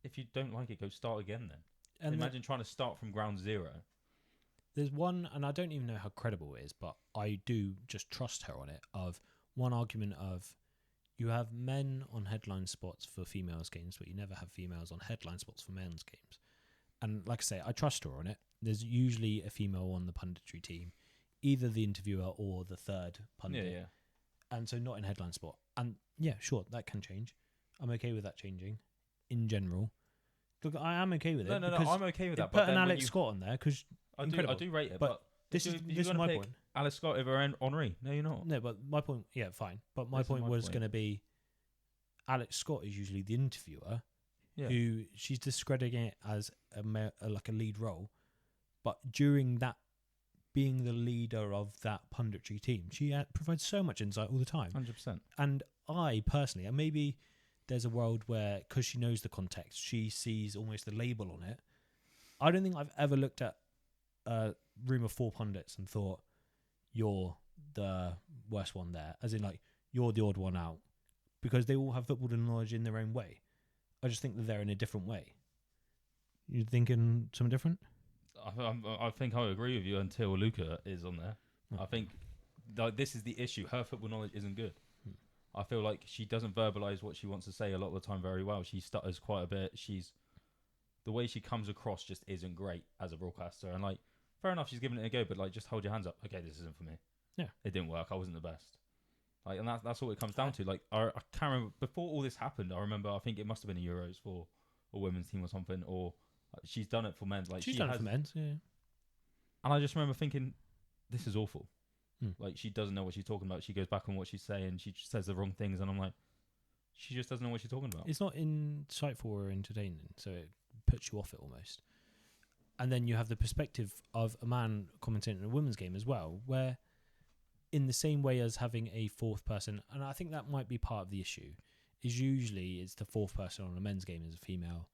if you don't like it, go start again then. And imagine trying to start from ground zero. There's one, and I don't even know how credible it is, but I do just trust her on it, of one argument of you have men on headline spots for females games, but you never have females on headline spots for men's games. And like I say, I trust her on it. There's usually a female on the punditry team, either the interviewer or the third pundit. Yeah. And so not in headline spot. And yeah, sure, that can change. I'm okay with that changing in general. Look, I am okay with it. No, I'm okay with that. Put an Alex Scott on there because I do rate it, but this is my point. Alex Scott over Henri? No, you're not. No, but my point, yeah, fine. But my point was going to be, Alex Scott is usually the interviewer, who she's discrediting it as like a lead role, but during that being the leader of that punditry team, she provides so much insight all the time. 100%. And I personally, and maybe there's a world where, because she knows the context, she sees almost the label on it. I don't think I've ever looked at a room of 4 pundits and thought, you're the worst one there. As in, like, you're the odd one out. Because they all have football knowledge in their own way. I just think that they're in a different way. You thinking something different? I think I agree with you until Luca is on there. I think this is the issue. Her football knowledge isn't good. I feel like she doesn't verbalise what she wants to say a lot of the time very well. She stutters quite a bit. The way she comes across just isn't great as a broadcaster. And, like, fair enough, she's giving it a go, but, like, just hold your hands up. Okay, this isn't for me. Yeah. It didn't work. I wasn't the best. Like, and that's all it comes down to. Like, I can't remember, before all this happened, I remember, I think it must have been a Euros for a women's team or something, or she's done it for men's. Like, she's done it for men's, yeah. And I just remember thinking, this is awful. Like, she doesn't know what she's talking about. She goes back on what she's saying. She just says the wrong things, and I'm like, she just doesn't know what she's talking about. It's not insightful or entertaining, so it puts you off it almost. And then you have the perspective of a man commentating on a women's game as well, where in the same way as having a fourth person, and I think that might be part of the issue, is usually it's the fourth person on a men's game as a female.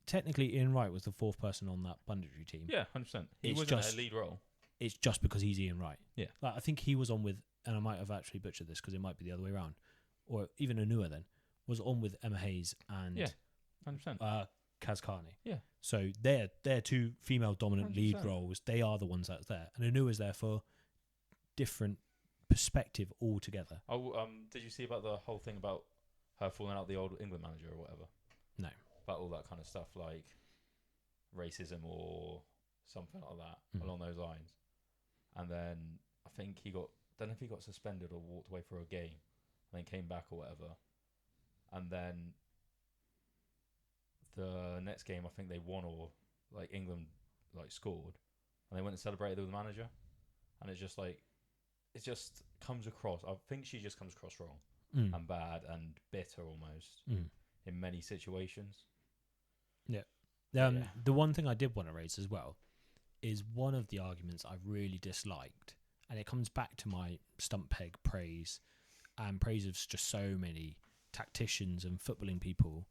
Technically, Ian Wright was the fourth person on that punditry team. Yeah, 100%. He wasn't a lead role. It's just because he's Ian Wright. Yeah. Like, I think he was on with, and I might have actually butchered this because it might be the other way around, or even Anua then, was on with Emma Hayes and 100%. Kaz Carney. Yeah. So they're two female dominant 100%. Lead roles. They are the ones that's there. And Anua's there for different perspective altogether. Oh, did you see about the whole thing about her falling out the old England manager or whatever? No. About all that kind of stuff, like racism or something like that along those lines. And then I think don't know if he got suspended or walked away for a game and then came back or whatever. And then the next game, I think they won or like England like scored, and they went and celebrated with the manager, and it's just like it just comes across. I think she just comes across wrong and bad and bitter almost in many situations. Yeah. Yeah. The one thing I did want to raise as well is one of the arguments I really disliked, and it comes back to my stump peg praise and praise of just so many tacticians and footballing people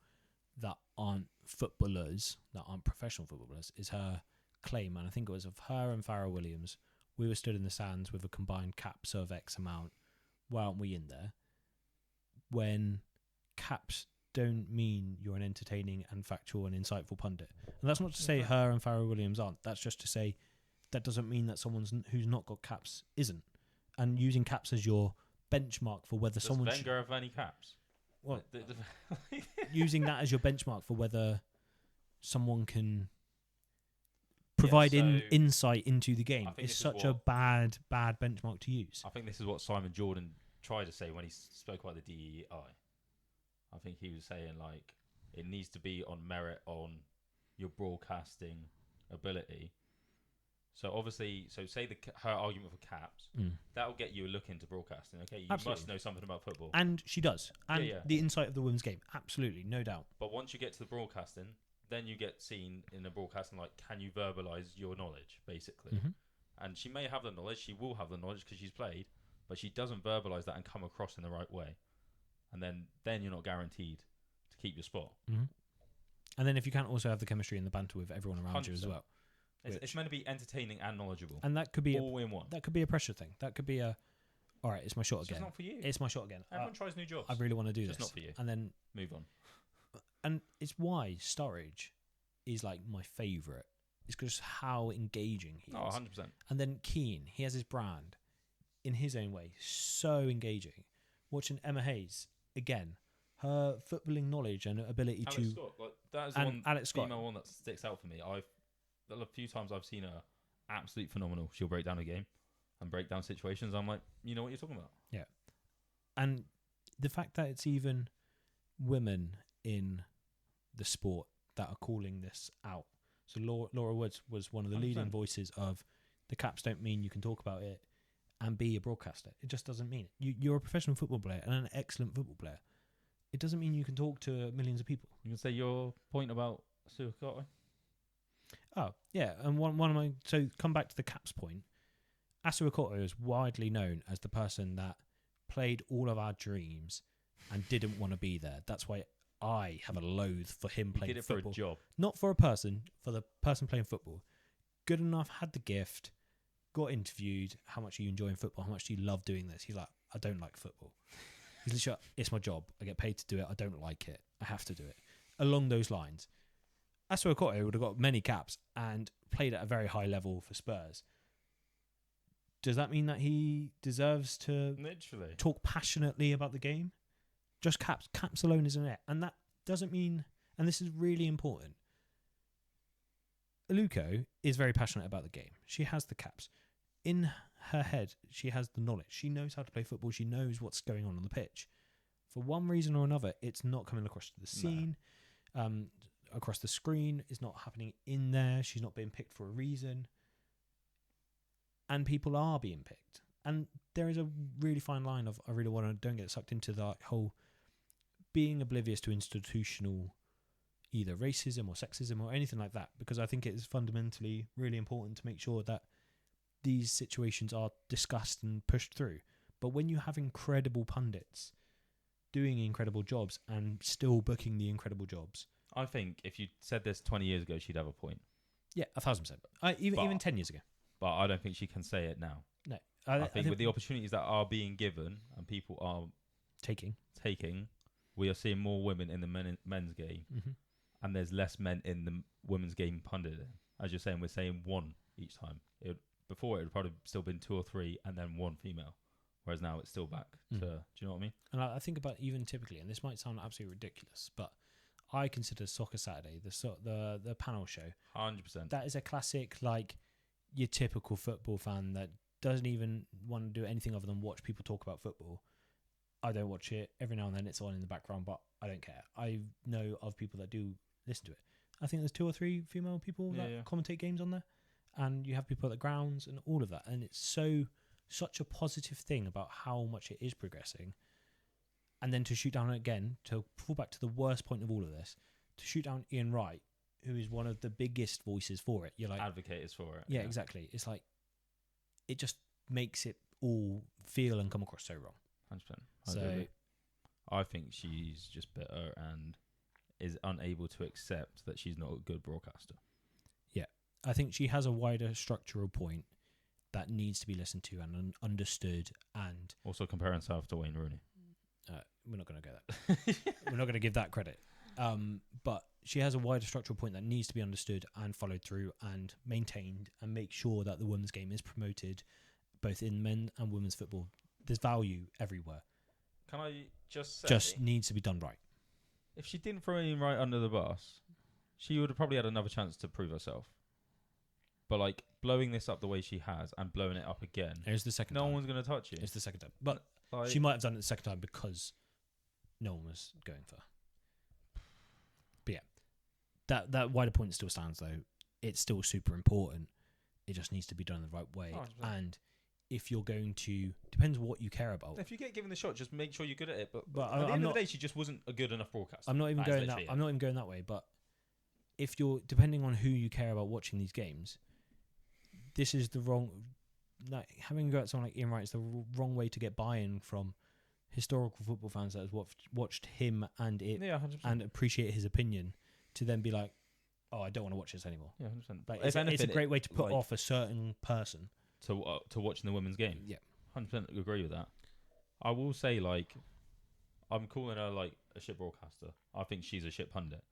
that aren't footballers, that aren't professional footballers, is her claim, and I think it was of her and Farrell Williams. We were stood in the stands with a combined caps of X amount. Why aren't we in there? When caps don't mean you're an entertaining and factual and insightful pundit. And that's not to say her and Farrell Williams aren't. That's just to say that doesn't mean that someone's who's not got caps isn't. And using caps as your benchmark for whether Does someone... Wenger have any caps? Well, using that as your benchmark for whether someone can provide insight into the game is such a bad benchmark to use. I think this is what Simon Jordan tried to say when he spoke about the DEI. I think he was saying like it needs to be on merit on your broadcasting ability. So obviously, say her argument for caps, that'll get you a look into broadcasting. Okay, you must know something about football, and she does, and the insight of the women's game, absolutely, no doubt. But once you get to the broadcasting, then you get seen in the broadcasting like, can you verbalise your knowledge, basically? And she may have the knowledge, she will have the knowledge because she's played, but she doesn't verbalise that and come across in the right way, and then you're not guaranteed to keep your spot. And then if you can't also have the chemistry and the banter with everyone around 100%. You as well. It's meant to be entertaining and knowledgeable, and that could be all in one. That could be a pressure thing. That could be all right. It's my shot again. It's not for you. It's my shot again. Everyone tries new jobs. I really want to do this. It's not for you. And then move on. And it's why Sturridge is like my favourite. It's just how engaging he is. 100%. And then Keane, he has his brand in his own way, so engaging. Watching Emma Hayes again, her footballing knowledge and ability Alex Scott, like, that is the one Alex Scott. female one that sticks out for me. A few times I've seen her absolutely phenomenal. She'll break down a game and break down situations. I'm like, you know what you're talking about. Yeah. And the fact that it's even women in the sport that are calling this out. So Laura Woods was one of the 100%. leading voices of the caps don't mean you can talk about it and be a broadcaster. It just doesn't mean it. You're a professional football player and an excellent football player. It doesn't mean you can talk to millions of people. You can say your point about Suakota? Oh, yeah. And one of my... So come back to the caps point. Asuakoto is widely known as the person that played all of our dreams and didn't want to be there. That's why I have a loathe for him playing football. He did it for a job. Not for a person, for the person playing football. Good enough, had the gift, got interviewed. How much are you enjoying football? How much do you love doing this? He's like, I don't like football. He's literally, it's my job. I get paid to do it. I don't like it. I have to do it. Along those lines. Asuakoto would have got many caps and played at a very high level for Spurs. Does that mean that he deserves to literally talk passionately about the game? Just caps. Caps alone isn't it. And that doesn't mean, and this is really important, Aluko is very passionate about the game. She has the caps. In her head, she has the knowledge. She knows how to play football. She knows what's going on the pitch. For one reason or another, it's not coming across to the scene. Across the screen, it's not happening in there. She's not being picked for a reason. And people are being picked. And there is a really fine line of, I really want to, don't get sucked into that whole being oblivious to institutional either racism or sexism or anything like that, because I think it is fundamentally really important to make sure that these situations are discussed and pushed through. But when you have incredible pundits doing incredible jobs and still booking the incredible jobs, I think if you said this 20 years ago, she'd have a point. Yeah, 1,000%. Even 10 years ago. But I don't think she can say it now. No. I think with the opportunities that are being given and people are taking, we are seeing more women in the men's game, and there's less men in the women's game punditing. As you're saying, we're saying one each time. Before it would probably still been 2 or 3 and then one female. Whereas now it's still back to, do you know what I mean? And I think about even typically, and this might sound absolutely ridiculous, but I consider Soccer Saturday, the panel show, 100%. That is a classic, like your typical football fan that doesn't even want to do anything other than watch people talk about football. I don't watch it. Every now and then it's on in the background, but I don't care. I know of people that do listen to it. I think there's 2 or 3 female people that commentate games on there, and you have people at the grounds and all of that, and it's such a positive thing about how much it is progressing. And then to shoot down again, to fall back to the worst point of all of this, to shoot down Ian Wright, who is one of the biggest voices for it. You're like advocates for it. Yeah, exactly. It's like it just makes it all feel and come across so wrong. 100%. So I think she's just bitter and is unable to accept that she's not a good broadcaster. Yeah, I think she has a wider structural point that needs to be listened to and understood, and also compare herself to Wayne Rooney. We're not going to go that. We're not going to give that credit. But she has a wider structural point that needs to be understood and followed through and maintained, and make sure that the women's game is promoted both in men and women's football. There's value everywhere. Can I just say... Just needs to be done right. If she didn't throw Ian Wright under the bus, she would have probably had another chance to prove herself. But, like, blowing this up the way she has and blowing it up again... It's the second time. No one's going to touch you. It's the second time. But like, she might have done it the second time because no one was going for her. But yeah, that wider point still stands, though. It's still super important. It just needs to be done in the right way. 100%. And if you're going to... Depends what you care about. If you get given the shot, just make sure you're good at it. But at the end of the day, she just wasn't a good enough broadcaster. I'm not even going that way. But if you're... Depending on who you care about watching these games, this is the wrong... Like, having a go at someone like Ian Wright is the wrong way to get buy-in from historical football fans that have watched him and it and appreciate his opinion, to then be like, oh, I don't want to watch this anymore. Yeah, 100%. Like, it's a great way to put off a certain person to watching the women's game. Yeah, 100% agree with that. I will say, like, I'm calling her like a shit broadcaster. I think she's a shit pundit.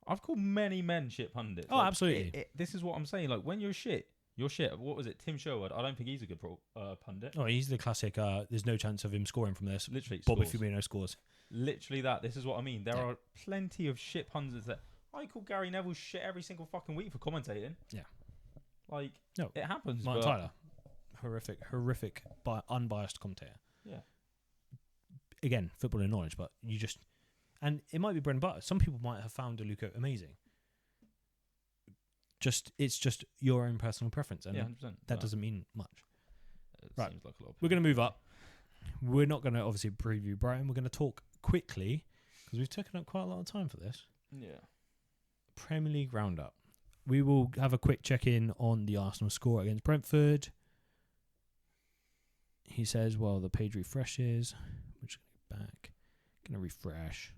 I've called many men shit pundits. Oh, like, absolutely. This is what I'm saying. Like, when you're shit. You're shit. What was it? Tim Sherwood. I don't think he's a good pundit. Oh, he's the classic. There's no chance of him scoring from this. Literally, Bobby Firmino scores. Literally that. This is what I mean. There are plenty of shit pundits that I call Gary Neville shit every single fucking week for commentating. Yeah, like it happens. Martin Tyler, horrific, unbiased commentator. Yeah. Again, footballing knowledge, but you just, and it might be bread and butter. Some people might have found Aluko amazing. It's just your own personal preference, and 100%. that doesn't mean much. Right, seems like a lot of we're going to move up. We're not going to obviously preview Brighton. We're going to talk quickly because we've taken up quite a lot of time for this. Yeah. Premier League roundup. We will have a quick check-in on the Arsenal score against Brentford. He says, well, the page refreshes. We're just going to go back. Going to refresh.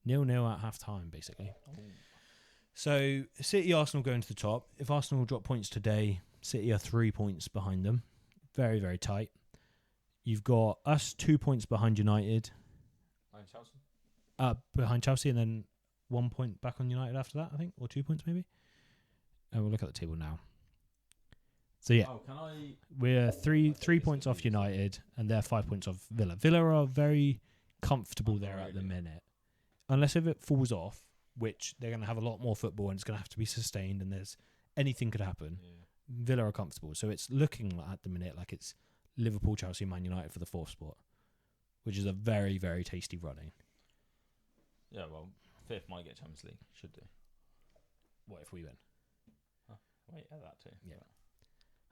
0-0 at half-time, basically. Oh. So, City, Arsenal going to the top. If Arsenal drop points today, City are 3 points behind them. Very, very tight. You've got us 2 points behind United. Behind Chelsea, and then 1 point back on United after that, I think. Or 2 points, maybe. And we'll look at the table now. So, yeah. We're three points off United, and they're 5 points off Villa. Villa are very comfortable there at the minute. Unless if it falls off, which they're going to have a lot more football and it's going to have to be sustained, and there's anything could happen. Yeah. Villa are comfortable. So it's looking at the minute like it's Liverpool, Chelsea, Man United for the 4th spot, which is a very, very tasty running. Yeah, well, 5th might get Champions League. Should do. What if we win? Huh? Wait, yeah, that too.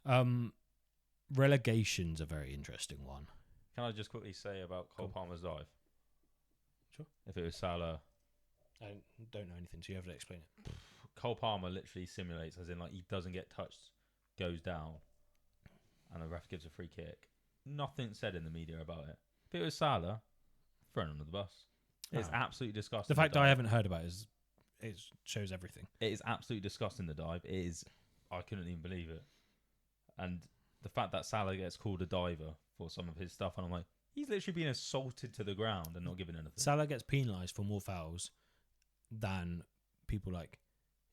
Yeah. Relegation's a very interesting one. Can I just quickly say about Cole Palmer's dive? Sure. If it was Salah... I don't know anything, so you have to explain it. Cole Palmer literally simulates, as in, like, he doesn't get touched, goes down, and the ref gives a free kick. Nothing said in the media about it. If it was Salah, thrown under the bus. It's absolutely disgusting. The fact that I haven't heard about it shows everything. It is absolutely disgusting, the dive. It is... I couldn't even believe it. And the fact that Salah gets called a diver for some of his stuff, and I'm like, he's literally being assaulted to the ground and not given anything. Salah gets penalised for more fouls than people like,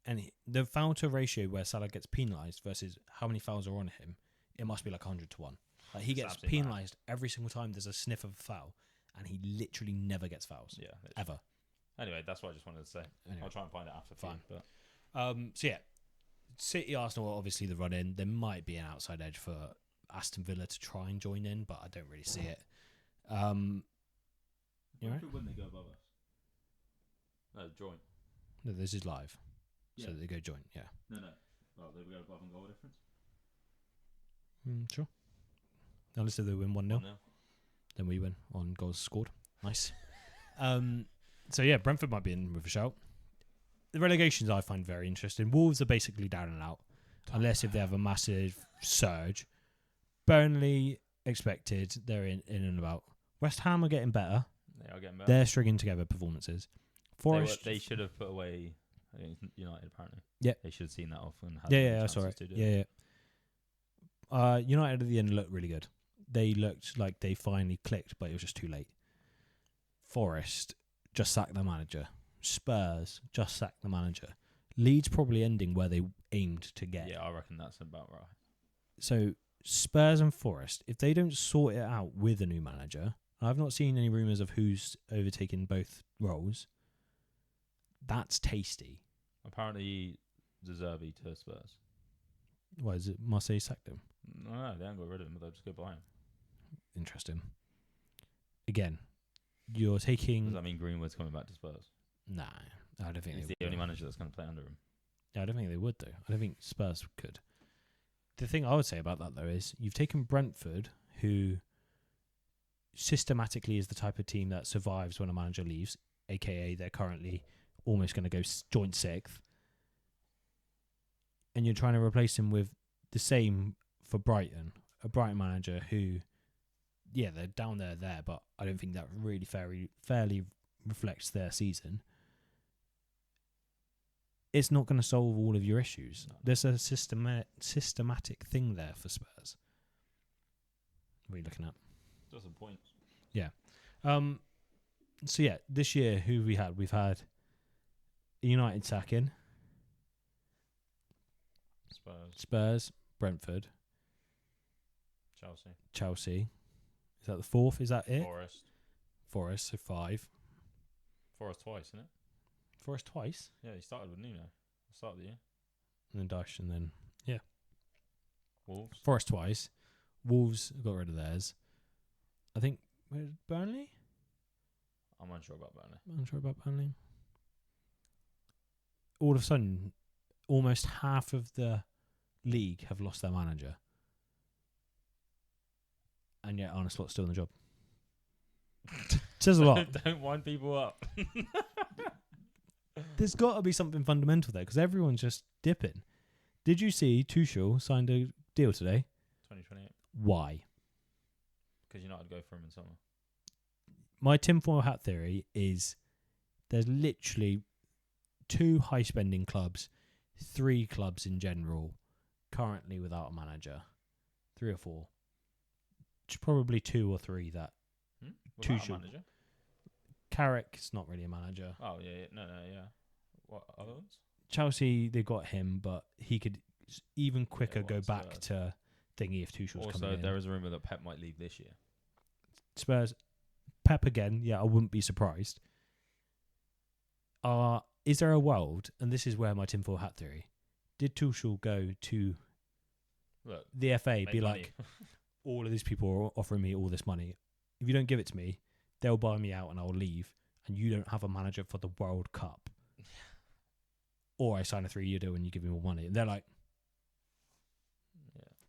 and the foul to ratio where Salah gets penalised versus how many fouls are on him, it must be like 100 to 1. Like, he gets penalised every single time there's a sniff of a foul, and he literally never gets fouls. Yeah, ever. Anyway, that's what I just wanted to say. Anyway. I'll try and find it after. Fine. But so yeah, City, Arsenal are obviously the run in. There might be an outside edge for Aston Villa to try and join in, but I don't really see it. You right? When they go above us. No, joint. No, this is live. Yeah. So they go joint, yeah. No. Well, they go above and goal difference. Sure. Unless they win 1-0, 1-0. then we win on goals scored. Nice. So yeah, Brentford might be in with a shout. The relegations I find very interesting. Wolves are basically down and out, unless if they have a massive surge. Burnley expected, they're in and about. West Ham are getting better. They are getting better. They're stringing together performances. Forest, They should have put away United, apparently. Yeah. They should have seen that off and had that's all right. Yeah. United at the end looked really good. They looked like they finally clicked, but it was just too late. Forest just sacked the manager. Spurs just sacked the manager. Leeds probably ending where they aimed to get. Yeah, I reckon that's about right. So Spurs and Forest, if they don't sort it out with a new manager, I've not seen any rumours of who's overtaken both roles. That's tasty. Apparently, Deserby to Spurs. Why is it Marseille sacked him? No, they haven't got rid of him, but they'll just go buy him. Interesting. Again, you're taking... Does that mean Greenwood's coming back to Spurs? Nah, I don't think He's the only manager that's going to play under him. Yeah, I don't think they would, though. I don't think Spurs could. The thing I would say about that, though, is you've taken Brentford, who systematically is the type of team that survives when a manager leaves, a.k.a. they're currently almost going to go joint 6th, and you're trying to replace him with the same for Brighton, a Brighton manager who, yeah, they're down there, but I don't think that really fairly reflects their season. It's not going to solve all of your issues. No. There's a systematic thing there for Spurs. What are you looking at? Just some points. Yeah. So yeah, this year who we had? We've had United sacking, Spurs, Brentford, Chelsea. Is that the 4th? Is that it? Forest, so 5. Forest twice, isn't it? Forest twice? Yeah, he started with Nuno. Start of the year. And then Dyche, and then, yeah. Wolves. Forest twice. Wolves got rid of theirs. I think, Burnley? I'm unsure about Burnley. Unsure about Burnley. All of a sudden, almost half of the league have lost their manager. And yet Arne Slot's still in the job. Says a lot. Don't wind people up. There's got to be something fundamental there because everyone's just dipping. Did you see Tuchel signed a deal today? 2028. Why? Because United go for him in summer. My tinfoil hat theory is there's literally 2 high-spending clubs, 3 clubs in general, currently without a manager. 3 or 4. Probably 2 or 3 that Without a manager? Carrick's not really a manager. Oh, yeah. No, yeah. What, other ones? Chelsea, they got him, but he could even quicker go Spurs. back to thingy if Tuchel's coming in. Also, there is a rumour that Pep might leave this year. Spurs, Pep again, yeah, I wouldn't be surprised. Is there a world, and this is where my tinfoil hat theory, did Tuchel go to the FA, be like, all of these people are offering me all this money. If you don't give it to me, they'll buy me out and I'll leave, and you don't have a manager for the World Cup. Or I sign a 3-year deal and you give me more money. And they're like,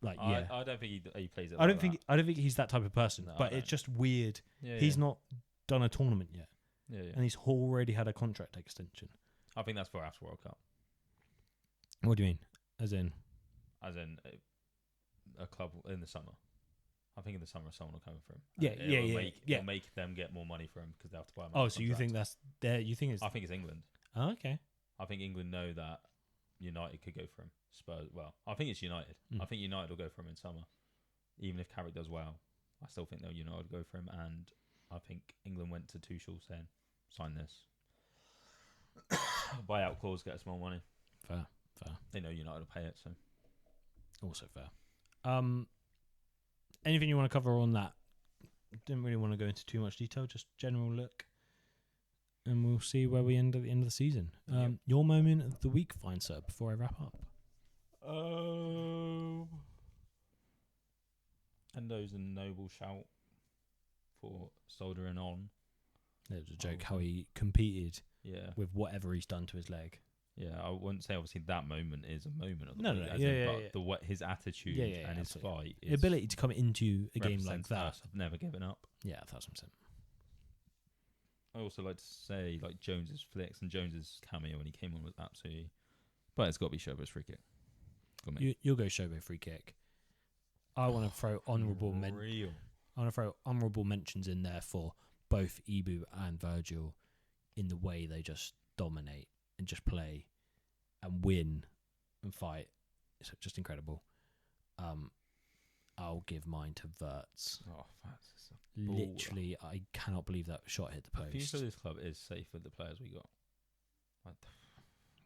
I don't think he plays it. I don't think he's that type of person. No, but it's just weird. Yeah, he's not done a tournament yet. Yeah. And he's already had a contract extension. I think that's for after World Cup. What do you mean? As in a club in the summer. I think in the summer someone will come for him. It'll make them get more money for him because they have to buy him. Oh, so you think that's there? You think it's? I think it's England. Oh, okay. I think England know that United could go for him. Spurs. Well, I think it's United. I think United will go for him in summer, even if Carrick does well. I still think United will go for him, and I think England went to Tuchel saying, "Sign this." Buyout clause, get us more money. Fair. They know United will pay it, so also fair. Anything you want to cover on that? Didn't really want to go into too much detail, just general look. And we'll see where we end at the end of the season. Your moment of the week, fine sir, before I wrap up. Endo's a noble shout for soldering on. It was a joke how he competed Yeah. with whatever he's done to his leg. Yeah, I wouldn't say obviously that moment is a moment of the No, week, no, as yeah, in, yeah, but yeah. the what his attitude Yeah, yeah, and his absolutely. fight, The ability to come into a game like represents that. us. I've never given up. Yeah, 1,000%. I also like to say like Jones's flicks and Jones's cameo when he came on was absolutely, but it's got to be Shobo's free kick. You'll go Shobo free kick. I want to throw honourable Real. I want to throw honourable mentions in there for both Ibu and Virgil in the way they just dominate and just play and win and fight. It's just incredible. I'll give mine to Verts. Oh, that's Literally, I cannot believe that shot hit the the future of post. this club is safe with the players we got.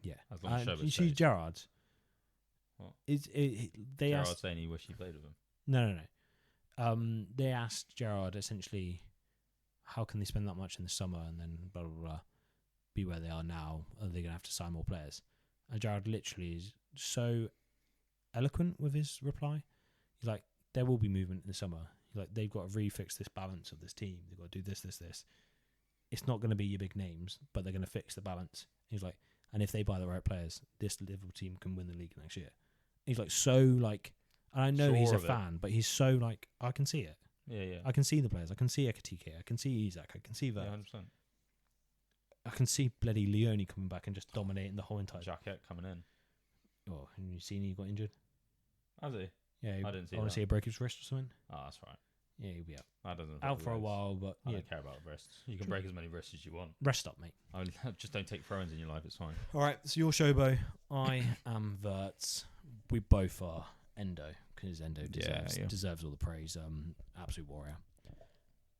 Yeah. As long as You Shobo's see safe. Gerrard's? What? They Gerrard asked... saying he wished he played with him. No. They asked Gerrard essentially, how can they spend that much in the summer and then blah, blah, blah, be where they are now? Are they going to have to sign more players? And Gerrard literally is so eloquent with his reply. He's like, there will be movement in the summer. He's like, they've got to refix this balance of this team. They've got to do this. It's not going to be your big names, but they're going to fix the balance. He's like, and if they buy the right players, this Liverpool team can win the league next year. He's like, so like, and I know Sure he's a of it. fan, but he's so like, I can see it. Yeah. I can see the players. I can see Ekatike. I can see Isak. I can see that. 100%. I can see bloody Leone coming back and just dominating the whole entire. Jacket coming in. Oh, have you seen he got injured? Has he? Yeah, I didn't see I want that. to see he broke his wrist or something. Oh, that's right. Yeah, he'll be out. That doesn't affect Out the for a wrists. while, but I yeah, don't care about wrists. You can True. break as many wrists as you want. rest up, mate. Just don't take throw-ins in your life. It's fine. All right, so you're Shobo. I am Verts. We both are Endo because Endo deserves all the praise. Absolute warrior.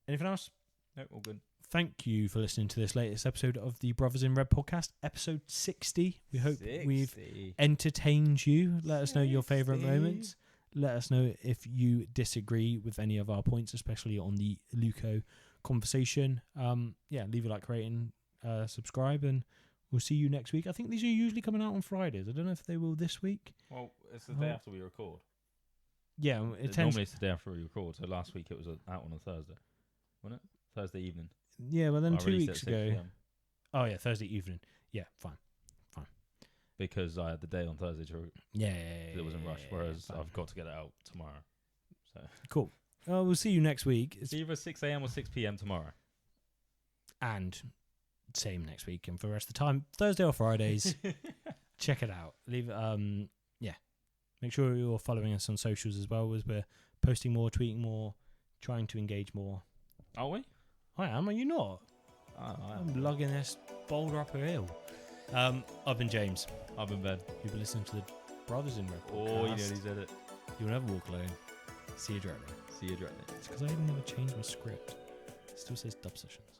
Anything else? No, all good. Thank you for listening to this latest episode of the Brothers in Red podcast, episode 60. We hope we've entertained you. Let us know your favourite moments. Let us know if you disagree with any of our points, especially on the Aluko conversation. Leave a like, rating, subscribe, and we'll see you next week. I think these are usually coming out on Fridays. I don't know if they will this week. Well, it's the day after we record. Yeah, Normally it's the day after we record. So last week it was out on a Thursday, wasn't it? Thursday evening. Yeah, well then I 2 released it weeks at 6 ago. PM Oh yeah, Thursday evening. Yeah, fine. because I had the day on Thursday to. Yeah, It was in rush. Whereas fine. I've got to get it out tomorrow. So Cool. We'll see you next week. it's either 6 a.m. or 6 p.m. tomorrow. And same next week and for the rest of the time, Thursday or Fridays. Check it out. Make sure you're following us on socials as well, as we're posting more, tweeting more, trying to engage more. Are we? I am. Are you not? I'm lugging this boulder up a hill. I've been James. I've been Ben. You've been listening to the Brothers in Red Oh, podcast. you nearly said it. You'll never walk alone. See you directly. See you directly. It's because I even never changed my script. It still says dub sessions.